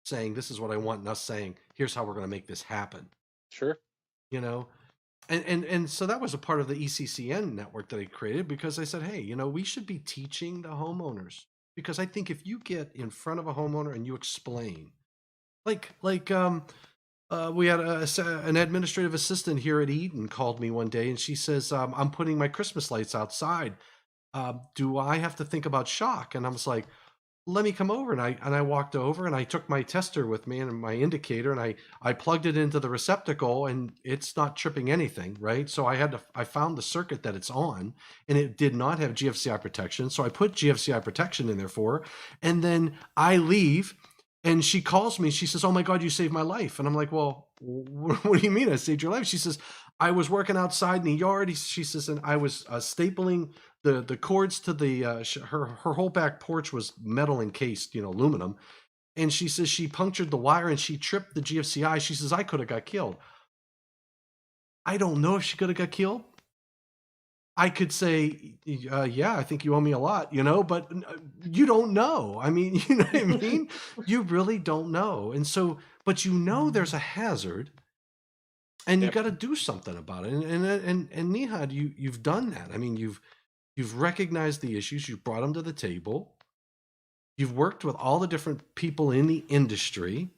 saying, "This is what I want," and us saying, "Here's how we're going to make this happen." Sure. And so that was a part of the ECCN network that I created, because I said, hey, we should be teaching the homeowners, because I think if you get in front of a homeowner and you explain, we had an administrative assistant here at Eden called me one day, and she says, "I'm putting my Christmas lights outside. Do I have to think about shock?" And I was like, "Let me come over." And I walked over and I took my tester with me and my indicator, and I plugged it into the receptacle, and it's not tripping anything, right? So I found the circuit that it's on, and it did not have GFCI protection. So I put GFCI protection in there for her, and then I leave, and she calls me. She says, "Oh my God, you saved my life." And I'm like, "Well, what do you mean I saved your life?" She says, "I was working outside in the yard." She says, "And I was stapling the cords to the her whole back porch was metal encased, aluminum." And she says she punctured the wire and she tripped the GFCI. She says, "I could have got killed." I don't know if she could have got killed. I could say, yeah, I think you owe me a lot, but you don't know. I mean, you know what I mean? You really don't know. And so, but there's a hazard, and you Yep. got to do something about it. And Nehad, you've done that. I mean, you've recognized the issues, you've brought them to the table, you've worked with all the different people in the industry,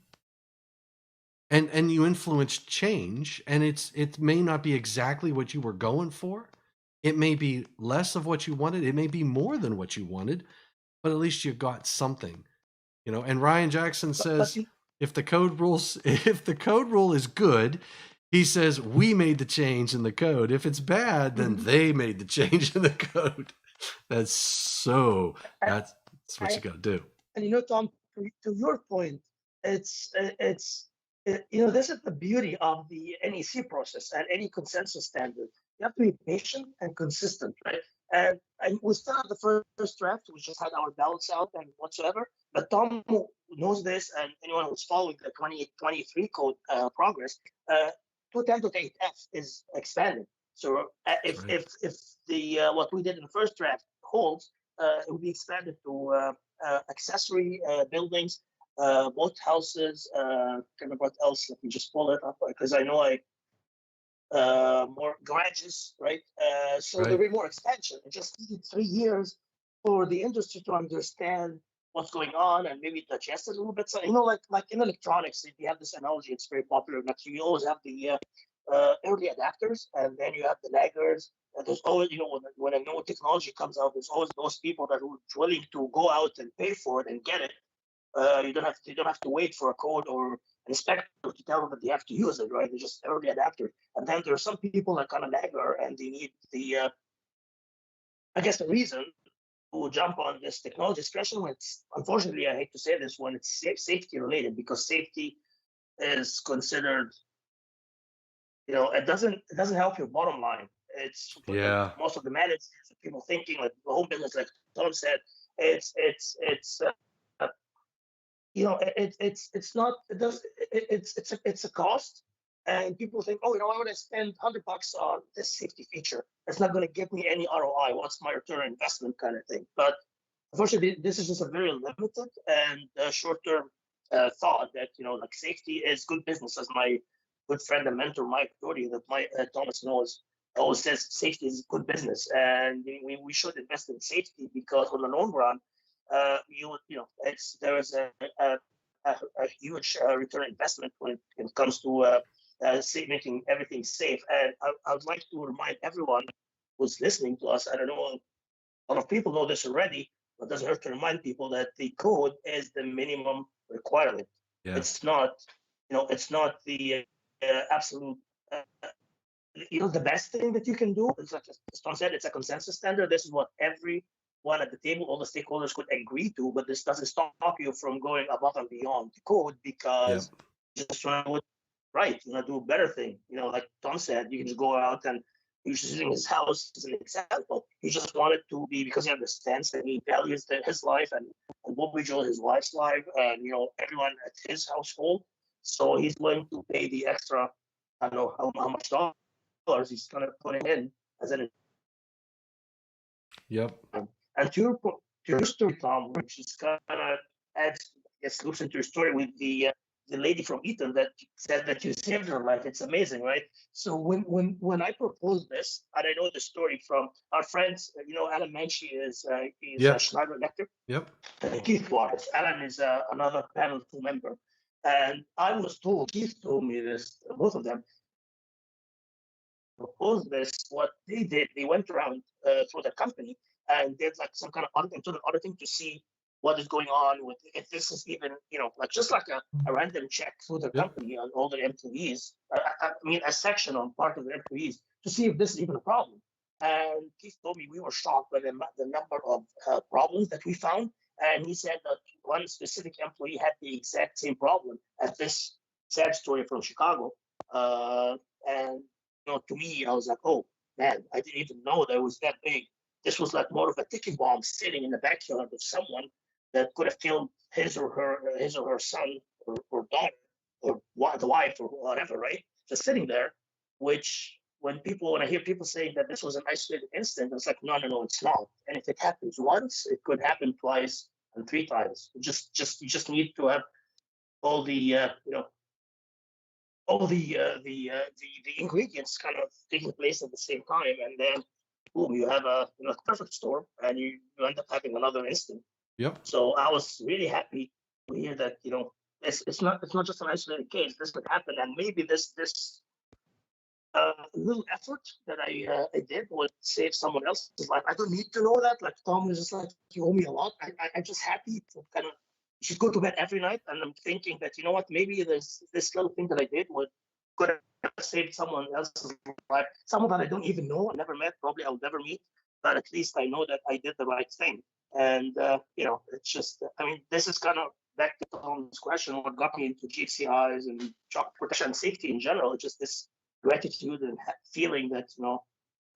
and you influence change, and it may not be exactly what you were going for. It may be less of what you wanted. It may be more than what you wanted, but at least you got something, you know. And Ryan Jackson But says if the code rules if the code rule is good, he says we made the change in the code. If it's bad, then they made the change in the code. That's so I, that's what you I, got to do. and Tom, to your point, this is the beauty of the NEC process and any consensus standard. You have to be patient and consistent, right? And we still have the first draft. We just had our ballots out and whatsoever. But Tom knows this, and anyone who's following the 2023 code progress, 210.8F is expanded. So if right. if the what we did in the first draft holds, it will be expanded to accessory buildings, boat houses. Can't remember what else. Let me just pull it up because I know more garages, right? So Right. there'll be more expansion. It just needed 3 years for the industry to understand what's going on and maybe digest it a little bit. So like in electronics, if you have this analogy, it's very popular. Like you always have the early adapters, and then you have the laggers. And there's always, when a new technology comes out, there's always those people that are willing to go out and pay for it and get it. You don't have to wait for a code or an inspector to tell them that they have to use it, right? They're just early adapter. And then there are some people that kind of lagger and they need I guess the reason to jump on this technology, especially when it's, unfortunately, I hate to say this, when it's safety related, because safety is considered, it doesn't help your bottom line. It's like Yeah. most of the managers, people thinking like the whole business, like Tom said, it's it's not it does it's a cost, and people think, oh, I want to spend $100 on this safety feature. It's not going to give me any ROI. What's my return on investment kind of thing? But unfortunately, this is just a very limited and short-term thought that like safety is good business, as my good friend and mentor Mike Doherty, that my Thomas knows, always says safety is good business, and we should invest in safety because on the long run, there is a huge return on investment when it comes to making everything safe. And I would like to remind everyone who's listening to us. I don't know, a lot of people know this already, but it doesn't hurt to remind people that the code is the minimum requirement. Yeah. It's not, it's not the absolute. The best thing that you can do is, like as Tom said, it's a consensus standard. This is what everyone at the table, all the stakeholders could agree to, but this doesn't stop you from going above and beyond the code because you just want to do it right. You want to do a better thing. Like Tom said, you can just go out and he's using his house as an example. He just wanted to be, because he understands and he values his life and what we do his wife's life and everyone at his household. So he's willing to pay the extra. I don't know how much dollars he's going to put in as an. Yep. And to your story, Tom, which is kind of adds a solution to your story with the lady from Eton that said that you saved her life. It's amazing, right? So when I proposed this, and I know the story from our friends, Alan Manchi is a Schneider Electric. Yep. And Keith Waters. Alan is another panel member. And I was told, Keith told me this, both of them, proposed this, what they did, they went around through the company and did like some kind of auditing to see what is going on with, if this is even, like just like a random check through the company on all their employees. I mean, a section on part of their employees to see if this is even a problem. And Keith told me we were shocked by the number of problems that we found. And he said that one specific employee had the exact same problem as this sad story from Chicago. And to me, I was like, oh man, I didn't even know that it was that big. This was like more of a ticking bomb sitting in the backyard of someone that could have killed his or her son or daughter or the wife or whatever, right? Just sitting there, which when I hear people saying that this was an isolated incident, it's like, no, it's not. And if it happens once, it could happen twice and 3 times. You just need to have all the all the ingredients kind of taking place at the same time, and then boom, you have a perfect storm, and you end up having another incident. Yep. So I was really happy to hear that it's not just an isolated case. This could happen, and maybe this little effort that I did would save someone else's life. I don't need to know that. Like Tom was just like, you owe me a lot. I'm just happy to kind of just go to bed every night, and I'm thinking that, you know what, maybe this little thing that I did could have saved someone else's life. Someone that I don't even know, I never met, probably I'll never meet, but at least I know that I did the right thing. And it's just, I mean, this is kind of back to Tom's question, what got me into GFCIs and job protection and safety in general. It's just this gratitude and feeling that,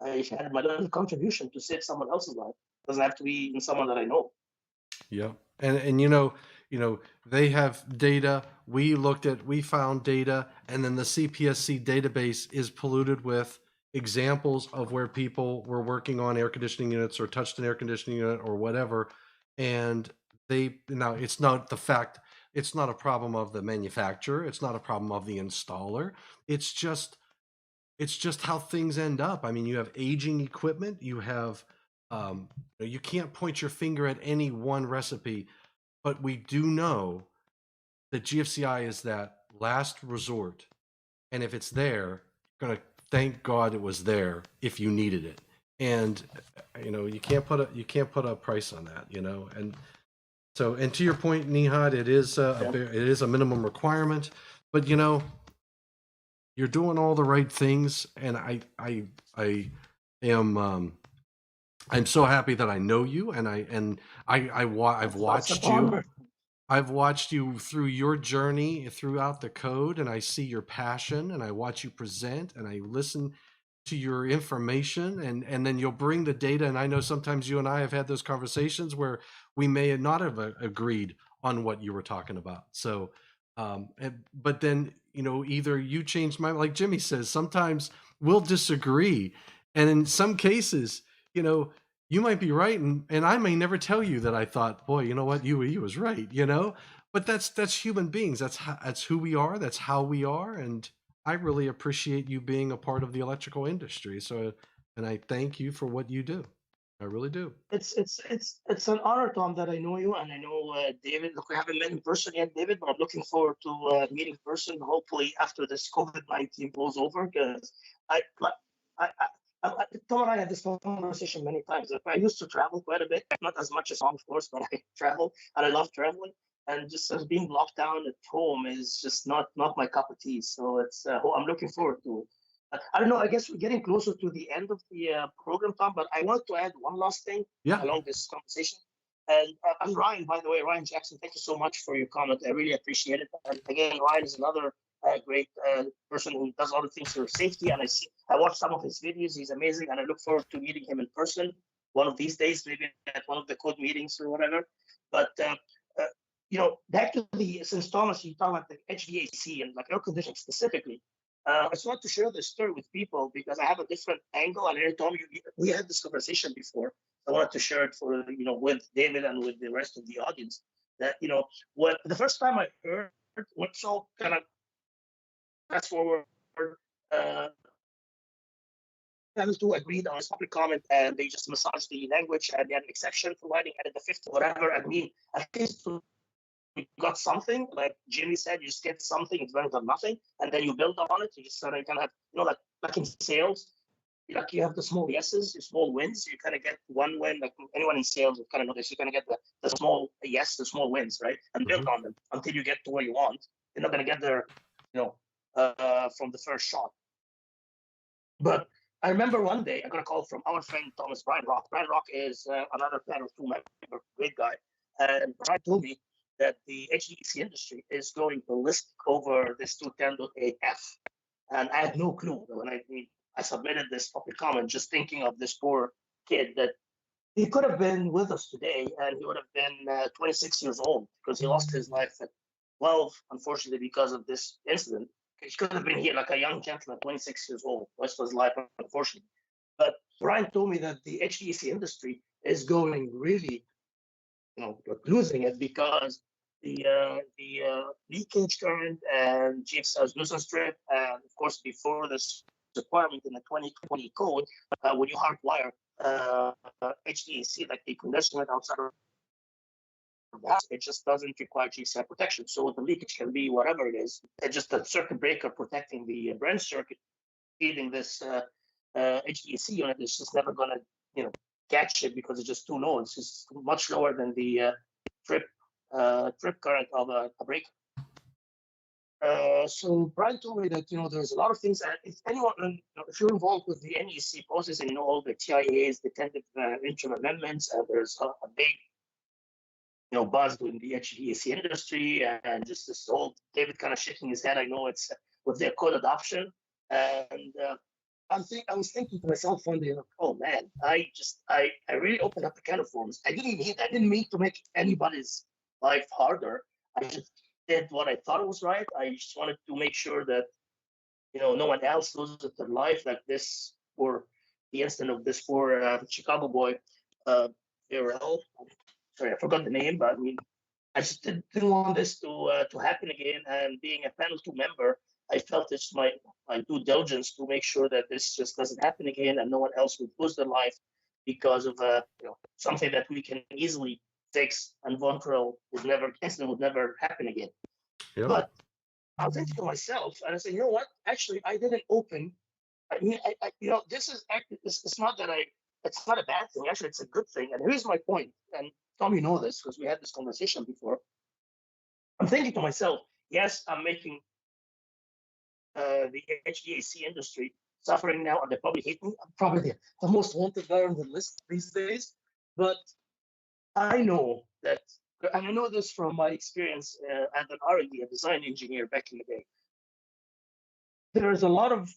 I had my little contribution to save someone else's life. It doesn't have to be in someone that I know. Yeah. And they have data. We found data, and then the CPSC database is polluted with examples of where people were working on air conditioning units or touched an air conditioning unit or whatever. And now it's not the fact, it's not a problem of the manufacturer, it's not a problem of the installer. It's just how things end up. I mean, you have aging equipment, you have you can't point your finger at any one recipe, but we do know that GFCI is that last resort, and if it's there, you're gonna thank God it was there if you needed it. And you can't put a price on that, and so, and to your point, Nihad, it is it is a minimum requirement, but you're doing all the right things, and I am I'm so happy that I know you, and I've watched you. I've watched you through your journey throughout the code, and I see your passion, and I watch you present, and I listen to your information, and then you'll bring the data. And I know sometimes you and I have had those conversations where we may not have agreed on what you were talking about. So, but then either you changed my, like Jimmy says, sometimes we'll disagree, and in some cases, you might be right, and I may never tell you that I thought, boy, you know what, he was right, but that's human beings. That's who we are. That's how we are, and I really appreciate you being a part of the electrical industry. So, and I thank you for what you do. I really do. It's an honor, Tom, that I know you, and I know David. Look, we haven't met in person yet, David, but I'm looking forward to meeting in person. Hopefully, after this COVID-19 blows over, because I, I, Tom and I had this conversation many times. Like, I used to travel quite a bit, not as much as Tom, of course, but I travel and I love traveling. And just as being locked down at home is just not my cup of tea. So I'm looking forward to it. I don't know. I guess we're getting closer to the end of the program, Tom. But I want to add one last thing Yeah. along this conversation. And I'm Ryan, by the way, Ryan Jackson. Thank you so much for your comment. I really appreciate it. And again, Ryan is another great person who does a lot of things for safety. And I watch some of his videos. He's amazing, and I look forward to meeting him in person one of these days, maybe at one of the code meetings or whatever. But back to since Thomas, you talk about the HVAC and like air conditioning specifically. I just want to share this story with people because I have a different angle. And I told you we had this conversation before. I wanted to share it for with David and with the rest of the audience. That what the first time I heard what so kind of fast forward. Panel two agreed on a public comment, and they just massaged the language, and they had an exception for writing added the fifth, whatever. I mean, at least you got something, like Jimmy said, you just get something, it's better than nothing, and then you build on it. You just kind of have, like in sales, like you have the small yeses, the small wins. You kind of get one win, like anyone in sales will kind of know this. You kind of get the small yes, the small wins, right? And build on them until you get to where you want. You're not going to get there, from the first shot. But I remember one day I got a call from our friend Thomas Brian Rock. Brian Rock is another Panel 2 member, great guy. And Brian told me that the HVAC industry is going ballistic over this 210.8F. And I had no clue when I submitted this public comment, just thinking of this poor kid that he could have been with us today, and he would have been 26 years old because he lost his life at 12, unfortunately, because of this incident. He could have been here like a young gentleman, 26 years old, lost his life, unfortunately. But Brian told me that the HVAC industry is going really, losing it because the leakage current and GFCI's nuisance strip, and of course, before this requirement in the 2020 code, when you hardwire HVAC, like the conditioner outside of the house. It just doesn't require GFCI protection. So the leakage can be whatever it is. It's just a circuit breaker protecting the branch circuit, feeding this HVAC unit is just never going to, catch it because it's just too low. It's just much lower than the trip current of a breaker. So Brian told me that there's a lot of things. And if anyone, if you're involved with the NEC process and all the TIAs, the tentative interim amendments, and there's a big buzz in the HVAC industry, and just this whole David kind of shaking his head. I know it's with their code adoption, and I was thinking to myself one day, like, oh man, I really opened up a can of worms. I didn't mean to make anybody's life harder. I just did what I thought was right. I just wanted to make sure that no one else loses their life like this, or the incident of this poor Chicago boy, Varel. Sorry, I forgot the name, but I mean, I just didn't want this to happen again. And being a panel 2 member, I felt it's my due diligence to make sure that this just doesn't happen again, and no one else would lose their life because of something that we can easily fix, and incident would never happen again. Yep. But I was thinking to myself, and I said, you know what? Actually, I didn't open. I mean, this is it's not that it's not a bad thing. Actually, it's a good thing. And here's my point. And Tom, you know this because we had this conversation before. I'm thinking to myself, yes, I'm making the HVAC industry suffering now, and they probably hate me. I'm probably the most wanted guy on the list these days. But I know that, and I know this from my experience as an R&D, a design engineer back in the day. There's a lot of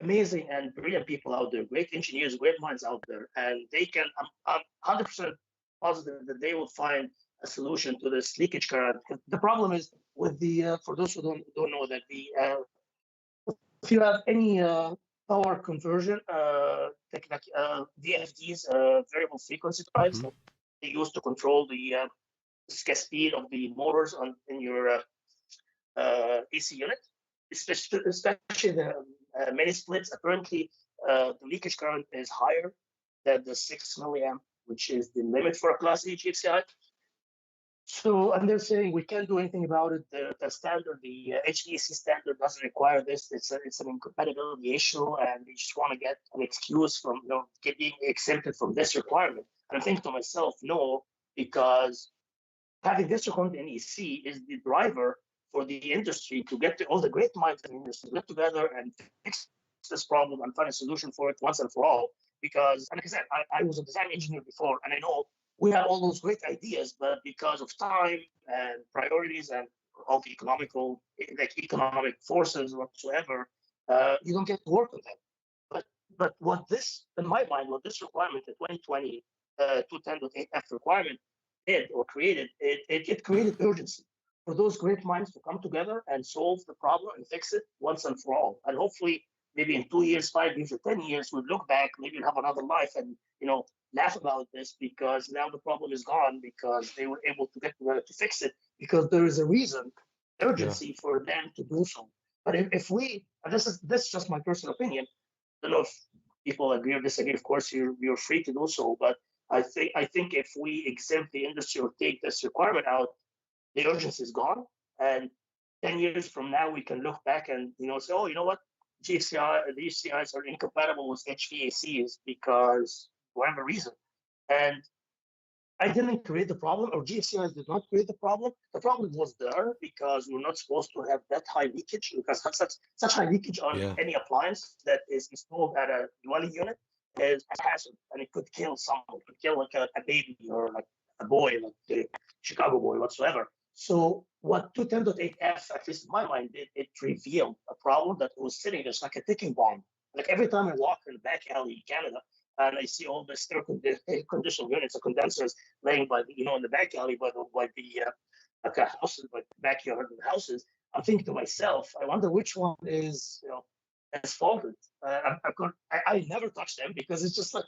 amazing and brilliant people out there, great engineers, great minds out there, and they can. I'm 100% positive that they will find a solution to this leakage current. The problem is with the for those who don't know that the if you have any power conversion like VFDs, variable frequency drives that they use to control the speed of the motors in your AC unit, especially the mini splits. Apparently, the leakage current is higher than the 6 milliamp, which is the limit for a Class A GFCI. So, and they're saying we can't do anything about it. The standard, the HVAC standard, doesn't require this. It's an incompatibility issue, and they just want to get an excuse from getting exempted from this requirement. And I think to myself, no, because having this requirement in NEC is the driver for the industry to get all the great minds in the industry to get together and fix this problem and find a solution for it once and for all. Because, and like I said, I was a design engineer before, and I know we had all those great ideas, but because of time and priorities and all the economic forces whatsoever, you don't get to work on them. But what this, in my mind, what this requirement, the 2020 210.8F requirement did or created, it created urgency for those great minds to come together and solve the problem and fix it once and for all. And hopefully, maybe in 2 years, 5 years, or 10 years, we'll look back, maybe have another life and laugh about this because now the problem is gone because they were able to get together to fix it because there is a reason, urgency for them to do so. But if we, and this is just my personal opinion, I don't know if people agree or disagree. Of course, you're free to do so. But I think if we exempt the industry or take this requirement out, the urgency is gone. And 10 years from now, we can look back and say, oh, you know what? GFCIs are incompatible with HVACs because whatever reason. And I didn't create the problem, or GFCIs did not create the problem. The problem was there because we're not supposed to have that high leakage, because such high leakage on any appliance that is installed at a dwelling unit is a hazard, and it could kill someone. It could kill like a baby or like a boy, like the Chicago boy, whatsoever. So what 210.8F, at least in my mind, did, it revealed a problem that was sitting there like a ticking bomb. Like every time I walk in the back alley in Canada, and I see all the air conditioning units or condensers laying by the, in the back alley by the houses, like the backyard of the houses. I'm thinking to myself, I wonder which one is faulted. I never touch them because it's just like,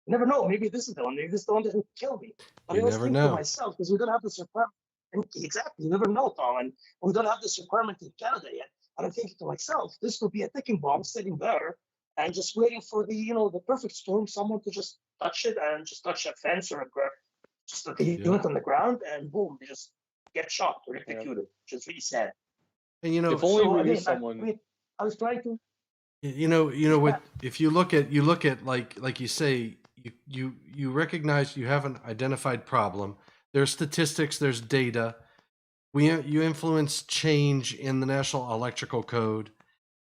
you never know. Maybe this is the one. Maybe this is the one that will kill me. But I was thinking to myself, because we don't have this requirement. Exactly, you never know, Tom. And we don't have this requirement in Canada yet. And I'm thinking to myself, this could be a ticking bomb sitting there and just waiting for the, the perfect storm, someone to just touch it and just touch a fence or just like a Yeah. unit on the ground, and boom, they just get shot or Yeah. executed, which is really sad. And you know, If only So we knew again, someone. I was trying to. what if you look at like you say, you recognize you have an identified problem. There's statistics, there's data. You influence change in the National Electrical Code,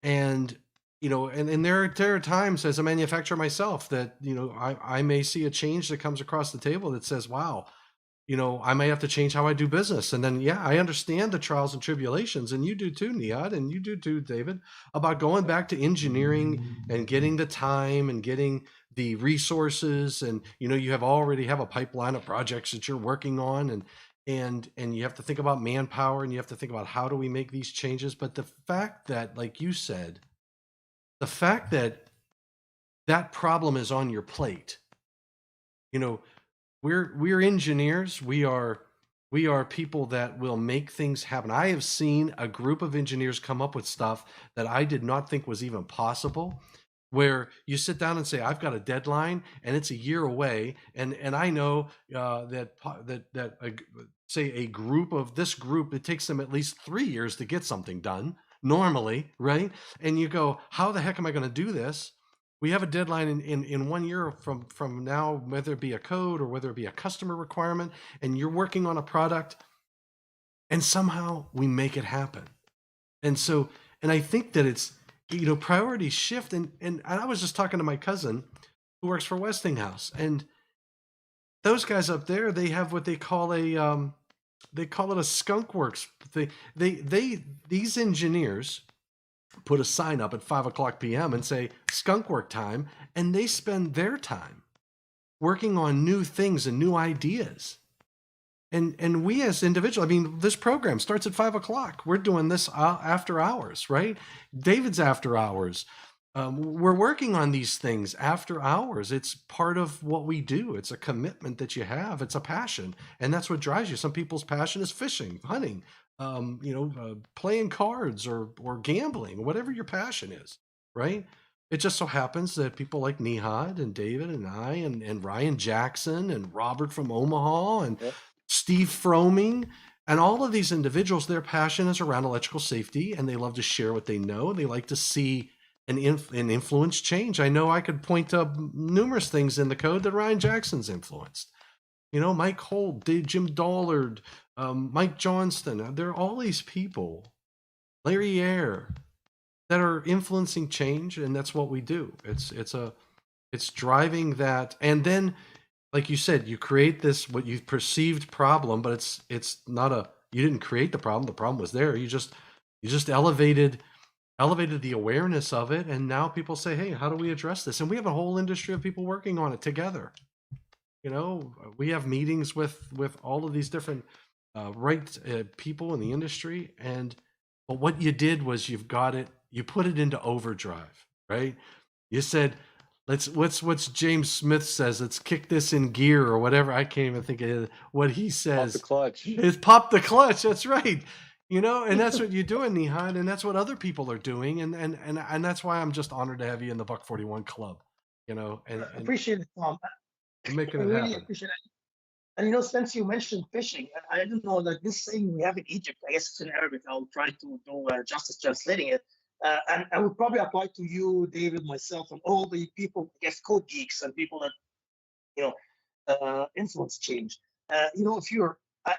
and and there are times as a manufacturer myself that I may see a change that comes across the table that says, wow, I may have to change how I do business. And then, yeah, I understand the trials and tribulations, and you do too, Nehad, and you do too, David, about going back to engineering and getting the time and getting the resources. And, you already have a pipeline of projects that you're working on, and you have to think about manpower, and you have to think about how do we make these changes. But the fact that, like you said, the fact that that problem is on your plate, we're engineers. We are people that will make things happen. I have seen a group of engineers come up with stuff that I did not think was even possible, where you sit down and say, I've got a deadline and it's a year away, and I know say a group of this group, it takes them at least 3 years to get something done normally, right? And you go, how the heck am I going to do this? We have a deadline in 1 year from now, whether it be a code or whether it be a customer requirement, and you're working on a product, and somehow we make it happen. And so, and I think that it's, priorities shift. And I was just talking to my cousin who works for Westinghouse, and those guys up there, they have what they call a skunk works. These engineers put a sign up at 5:00 p.m. and say skunk work time, and they spend their time working on new things and new ideas. And we as individuals, I mean, this program starts at 5:00. We're doing this after hours, right? David's after hours. We're working on these things after hours. It's part of what we do. It's a commitment that you have. It's a passion, and that's what drives you. Some people's passion is fishing, hunting, playing cards or gambling, whatever your passion is, right? It just so happens that people like Nehad and David and I and Ryan Jackson and Robert from Omaha and Yep. Steve Froming and all of these individuals, their passion is around electrical safety, and they love to share what they know. They like to see an influence change. I know I could point to numerous things in the code that Ryan Jackson's influenced. Mike Holt, Jim Dollard, Mike Johnston. There are all these people, Larry Ayer, that are influencing change, and that's what we do. It's driving that, and then, like you said, you create this what you perceived problem, but it's not you didn't create the problem. The problem was there. You just elevated the awareness of it, and now people say, hey, how do we address this? And we have a whole industry of people working on it together. We have meetings with all of these different people in the industry, but what you did was you put it into overdrive, right? You said, what's James Smith says, let's kick this in gear or whatever. I can't even think of what he says. Pop the clutch. It's pop the clutch. That's right. And that's what you're doing, Nehad, and that's what other people are doing, and that's why I'm just honored to have you in the Buck 41 Club. And Appreciate it, Tom. making I it really happen. appreciate it. And since you mentioned fishing, I didn't know that this saying we have in Egypt, I guess it's in Arabic. I'll try to do justice translating it. And I would probably apply to you, David, myself, and all the people, I guess, code geeks and people that influence change. If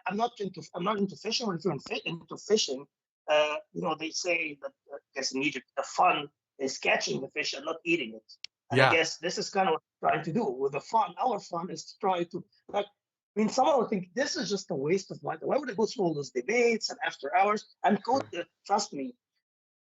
I'm not into fishing, but if you're into fishing, they say that I guess in Egypt the fun is catching the fish and not eating it. And Yeah. I guess this is kind of what we're trying to do with the fun. Our fun is to try to someone would think this is just a waste of money. Why would I go through all those debates and after hours? And trust me,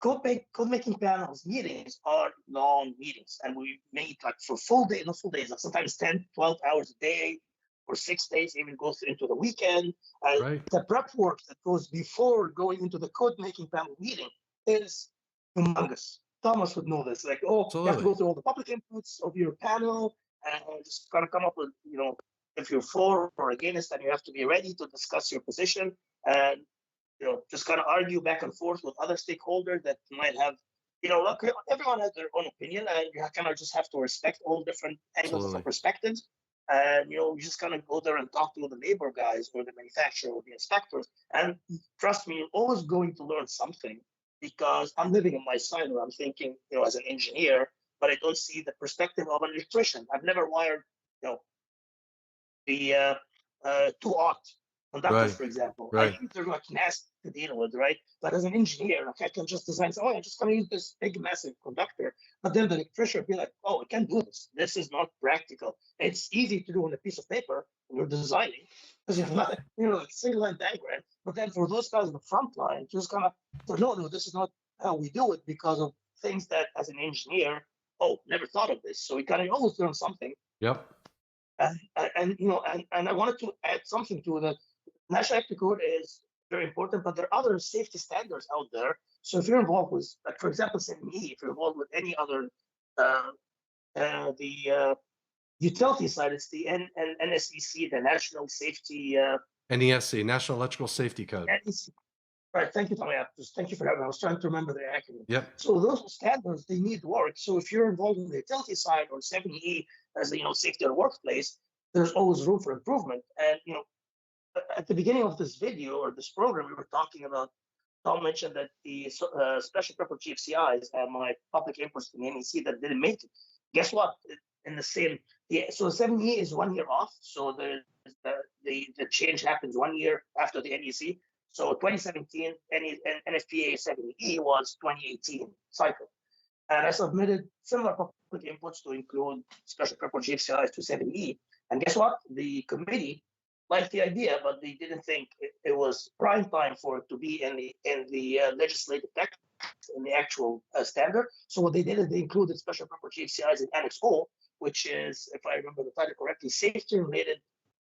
code making panels meetings are long meetings, and we meet like for not full days, like sometimes 10, 12 hours a day for 6 days, even goes into the weekend. Right. The prep work that goes before going into the code making panel meeting is humongous. Thomas would know this. Like, you have to go through all the public inputs of your panel and just kind of come up with, if you're for or against, and you have to be ready to discuss your position and just kind of argue back and forth with other stakeholders that might have, look, everyone has their own opinion, and you kind of just have to respect all different angles and perspectives. and you're just gonna go there and talk to the labor guys or the manufacturer or the inspectors. And trust me, you're always going to learn something, because I'm living in my silo. I'm thinking, as an engineer, but I don't see the perspective of an electrician. I've never wired, the 2-aught conductors, Right. for example. I Right. think they're like nasty to deal with, right? But as an engineer, like I can just design, say, oh, I'm just going to use this big, massive conductor. But then the electrician will be like, oh, I can't do this. This is not practical. It's easy to do on a piece of paper when you're designing, because you have not, like single line diagram. But then for those guys in the front line, just kind of, no, this is not how we do it, because of things that as an engineer, oh, never thought of this. So we kind of always learn something. Yep. And I wanted to add something to the national electric code is very important, but there are other safety standards out there. So if you're involved with, like, for example, CME, if you're involved with any other, the utility side, it's the NSEC, the National Safety. NESC, National Electrical Safety Code. NEC. Right, thank you, Tommy. Thank you for having me. I was trying to remember the acronym. Yep. So those standards, they need work. So if you're involved in the utility side or 70E as safety at the workplace, there's always room for improvement. And at the beginning of this video or this program, we were talking about. Tom mentioned that the special purpose GFCIs and my public inputs to the NEC that didn't make it. Guess what? In the same, so 70E is 1 year off. So the change happens 1 year after the NEC. So 2017 NFPA 70E was 2018 cycle. And I submitted similar public inputs to include special purpose GFCIs to 70E. And guess what? The committee liked the idea, but they didn't think it was prime time for it to be in the legislative text, in the actual standard. So what they did is they included special purpose GFCIs in Annex O, which is, if I remember the title correctly, safety-related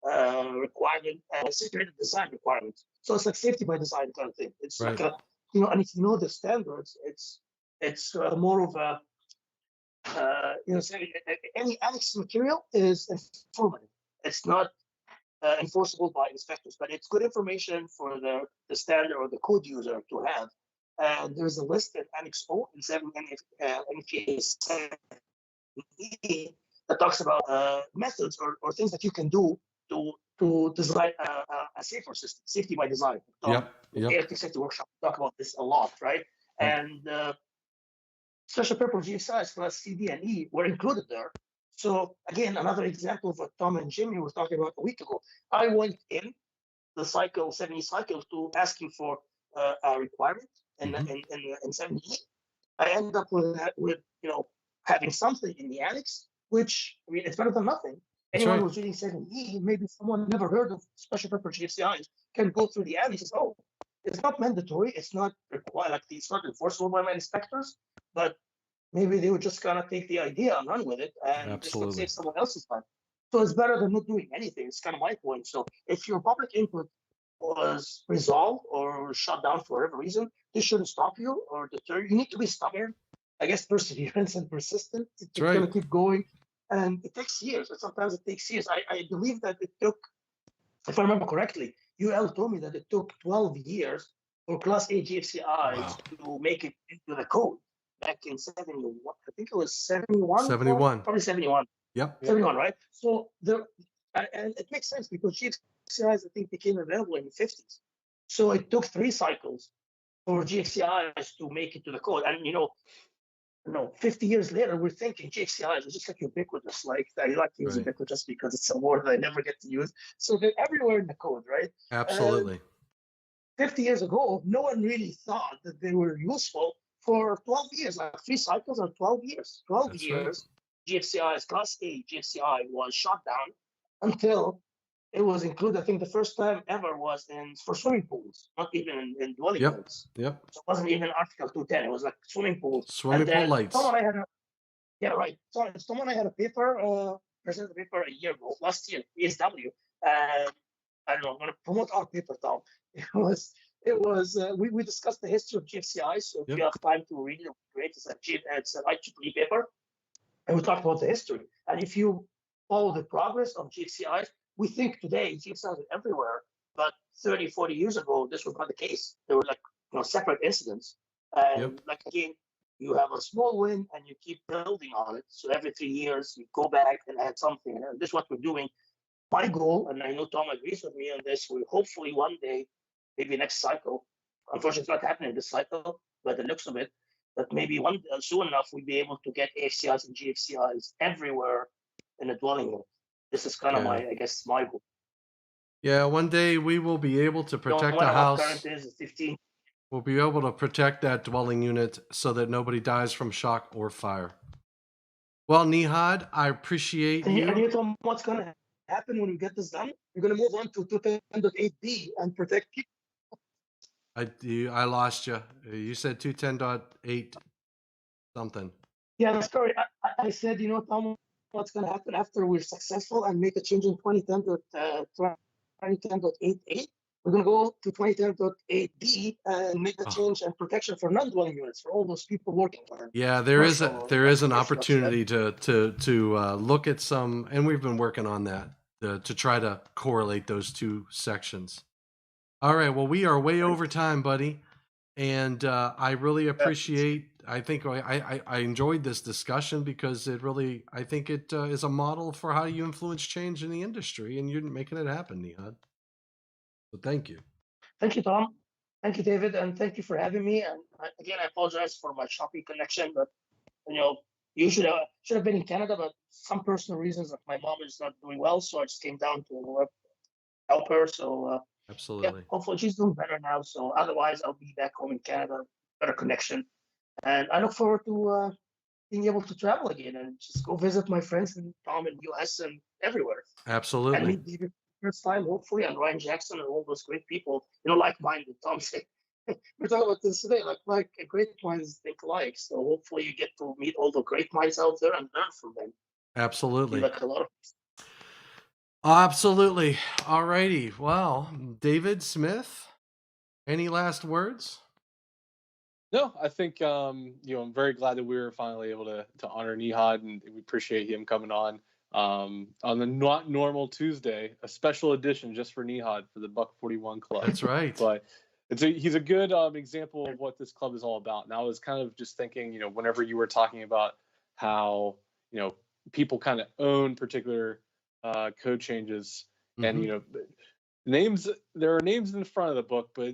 requirement, safety-related design requirements. So it's like safety by design kind of thing. It's right. like and if you know the standards, it's more of a any annex material is informative. It's not enforceable by inspectors, but it's good information for the standard or the code user to have. And there's a list in Annex O in 7 NFPA 7E that talks about methods or things that you can do to design a safer system, safety by design. Yep. Electric safety workshop talk about this a lot, right? Yep. And special purpose GFCIs plus CD and E were included there. So again, another example of what Tom and Jimmy were talking about a week ago. I went in the cycle, 70 cycle, to asking for a requirement in 70E. I ended up with having something in the annex, which it's better than nothing. Anyone who's reading 70E, maybe someone never heard of special purpose GFCIs, can go through the annex and say, oh, it's not mandatory, it's not required, like it's not enforceable by my inspectors, but maybe they were just gonna take the idea and run with it, and just not save someone else's time. So it's better than not doing anything. It's kind of my point. So if your public input was resolved or shut down for whatever reason, this shouldn't stop you or deter you. You need to be stubborn, I guess, perseverance and persistent. It's gonna keep going, and it takes years. And sometimes it takes years. I believe that it took, if I remember correctly, UL told me that it took 12 years for Class A GFCIs to make it into the code. Back in 71, I think it was 71. 71. Probably 71. Yep. 71, right? So and it makes sense because GFCIs, I think, became available in the 50s. So it took 3 cycles for GFCIs to make it to the code. And 50 years later, we're thinking GFCIs are just like ubiquitous. Like I like to use ubiquitous because it's a word that I never get to use. So they're everywhere in the code, right? Absolutely. 50 years ago, no one really thought that they were useful. For 12 years, like 3 cycles or 12 years. 12 years, GFCI's Class A GFCI was shut down until it was included. I think the first time ever was for swimming pools, not even in dwelling units. Yep. So it wasn't even Article 210. It was like swimming pools. Swimming pool lights. Someone I had a paper, presented a paper a year ago, last year, ESW. I don't know, I'm going to promote our paper, Tom. We discussed the history of GFCI, so if you have time to read it, great. It's an IEEE paper, and we talked about the history. And if you follow the progress of GFCIs, we think today GFCIs are everywhere, but 30, 40 years ago, this was not the case. There were separate incidents. And again, you have a small win and you keep building on it. So every 3 years, you go back and add something. And this is what we're doing. My goal, and I know Tom agrees with me on this, will hopefully one day, maybe next cycle, unfortunately, it's not happening this cycle, but it looks of it, that maybe soon enough, we'll be able to get AFCIs and GFCIs everywhere in a dwelling unit. This is kind of Yeah. I guess, my goal. Yeah, one day we will be able to You know, protect what a our house. current is 15. We'll be able to protect that dwelling unit so that nobody dies from shock or fire. Well, Nehad, I appreciate And you. you know what's going to happen when we get this done? We're going to move on to 210.8b and protect people. I lost you. You said 210.8 something. Yeah, that's correct. I said, you know, Tom, what's going to happen after we're successful and make a change in 2010.88? We're going to go to 2010.8b and make the change and protection for non-dwelling units for all those people working on it. Yeah, there is an opportunity to look at some, and we've been working on that to try to correlate those two sections. All right, well, we are way over time, buddy, and I really appreciate. I think I enjoyed this discussion because I think it is a model for how you influence change in the industry, and you're making it happen, Nehad. So thank you. Thank you, Tom. Thank you, David, and thank you for having me. And again, I apologize for my choppy connection, but you know, you should have been in Canada, but some personal reasons, like my mom is not doing well, so I just came down to help her. So Absolutely. yeah, hopefully she's doing better now. So otherwise, I'll be back home in Canada, better connection, and I look forward to being able to travel again and just go visit my friends in Tom in US and everywhere. Absolutely. And meet David first time, hopefully, and Ryan Jackson and all those great people, like-minded. Tom said, we're talking about this today, like great minds think alike. So hopefully you get to meet all the great minds out there and learn from them. Absolutely. Like a lot of Absolutely. All righty. Well, David Smith, any last words? No, I think I'm very glad that we were finally able to honor Nehad, and we appreciate him coming on the not normal Tuesday, a special edition just for Nehad for the Buck 41 Club. That's right. But he's a good example of what this club is all about. And I was kind of just thinking, whenever you were talking about how people kind of own particular code changes, and names, there are names in the front of the book, but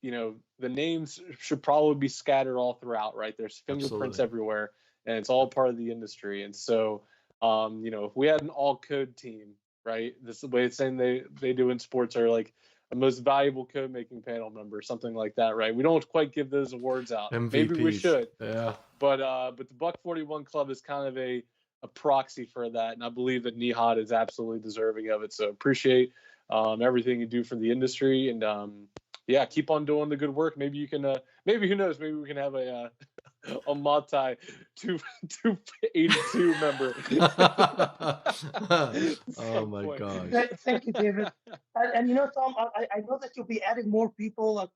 the names should probably be scattered all throughout, right? There's fingerprints everywhere, and it's all part of the industry. And so if we had an all code team, right, this is the way it's saying they do in sports, are like a most valuable code making panel member, something like that, right? We don't quite give those awards out. MVPs. Maybe we should. Yeah. But the Buck 41 Club is kind of a proxy for that, and I believe that Nehad is absolutely deserving of it. So appreciate everything you do for the industry, and yeah, keep on doing the good work. Maybe you can maybe, who knows, maybe we can have a Matai 282 member. Oh my gosh. Thank you, David. And Tom, I know that you'll be adding more people into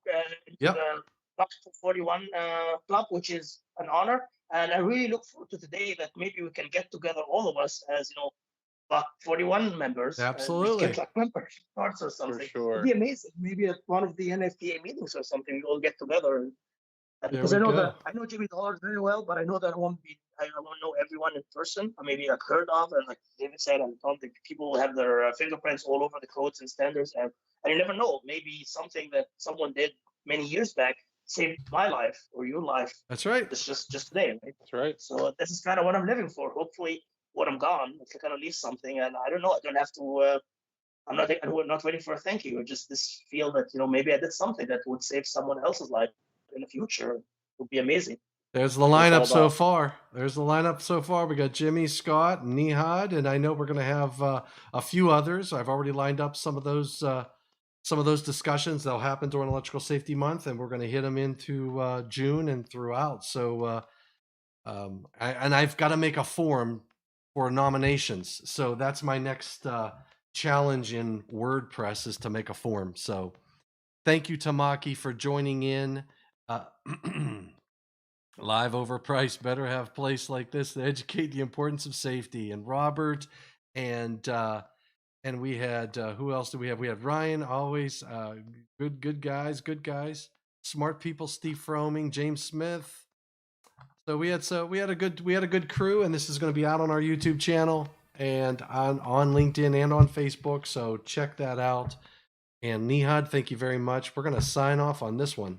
the Buck 41 club, which is an honor. And I really look forward to the day that maybe we can get together, all of us, as Buck 41 members. Absolutely. Get like membership cards or something. For sure. It'd be amazing. Maybe at one of the NFPA meetings or something, we all get together. And because I know Jimmy Dollars very well, but I know that I won't know everyone in person. Or maybe like heard of, and like David said, and Tom, the people will have their fingerprints all over the codes and standards, and you never know. Maybe something that someone did many years back saved my life or your life. That's right. It's just today, right? That's right. So this is kind of what I'm living for. Hopefully, when I'm gone, I can kind of leave something, and I don't know. I don't have to. I'm not waiting for a thank you. Just this feel that maybe I did something that would save someone else's life in the future. It would be amazing. There's the lineup so far. We got Jimmy, Scott, and Nehad, and I know we're going to have a few others. I've already lined up some of those discussions. They'll happen during Electrical Safety Month, and we're going to hit them into June and throughout. So, I've got to make a form for nominations. So that's my next challenge in WordPress, is to make a form. So thank you, Tamaki, for joining in. Live overpriced, better have place like this to educate the importance of safety. And Robert, and we had who else do we have? We had Ryan, always good guys, smart people. Steve Froming, James Smith, So we had a good crew, and this is going to be out on our YouTube channel and on LinkedIn and on Facebook. So check that out. And Nehad, thank you very much. We're going to sign off on this one.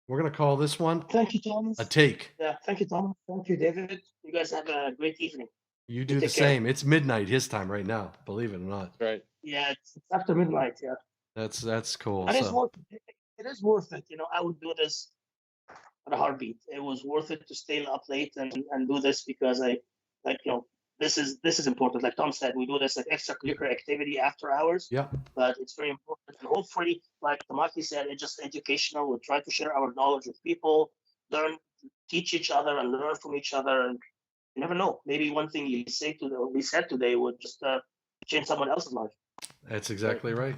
We're going to call this one Thank you, Thomas. a take. Yeah, thank you, Thomas. Thank you, David. You guys have a great evening. You do the same. It's midnight his time right now, believe it or not. Right. Yeah, it's after midnight. Yeah, That's cool. and So it is worth it. I would do this at a heartbeat. It was worth it to stay up late and do this because this is important. Like Tom said, we do this like extracurricular activity after hours. yeah, But it's very important. And hopefully, like Tamaki said, it's just educational. We try to share our knowledge with people, teach each other, and learn from each other. And you never know. Maybe one thing you say to or we said today would just change someone else's life. that's exactly right.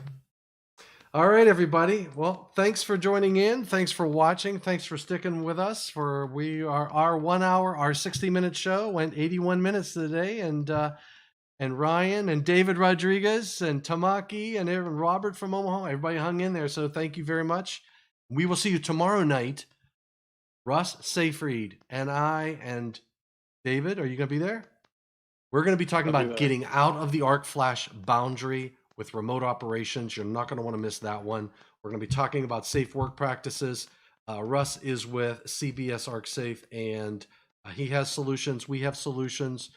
All right, everybody. Well, thanks for joining in. Thanks for watching. Thanks for sticking with us. Our 1 hour, our 60-minute show went 81 minutes today, and Ryan and David Rodriguez and Tamaki and Robert from Omaha, everybody hung in there. So thank you very much. We will see you tomorrow night. Russ Seyfried and I and David, are you going to be there? We're going to be talking about getting out of the arc flash boundary with remote operations. You're not going to want to miss that one. We're going to be talking about safe work practices. Russ is with CBS ArcSafe, and he has solutions. We have solutions.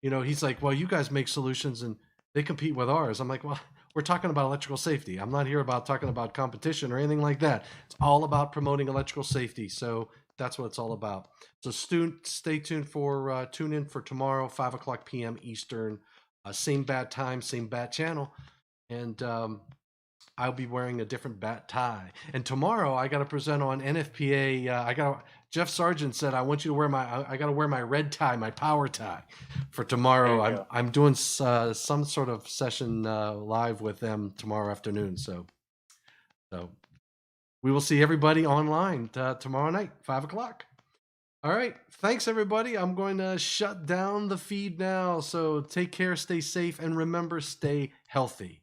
He's like, well, you guys make solutions and they compete with ours. I'm like, well, we're talking about electrical safety. I'm not here about talking about competition or anything like that. It's all about promoting electrical safety. So that's what it's all about. So stay tuned for tune in for tomorrow, 5:00 p.m. Eastern, same bat time, same bat channel. And I'll be wearing a different bat tie. And tomorrow I got to present on NFPA. Jeff Sargent said, I want you to wear I got to wear my red tie, my power tie for tomorrow. I'm doing some sort of session live with them tomorrow afternoon. So we will see everybody online tomorrow night, 5:00. All right. Thanks, everybody. I'm going to shut down the feed now. So take care, stay safe, and remember, stay healthy.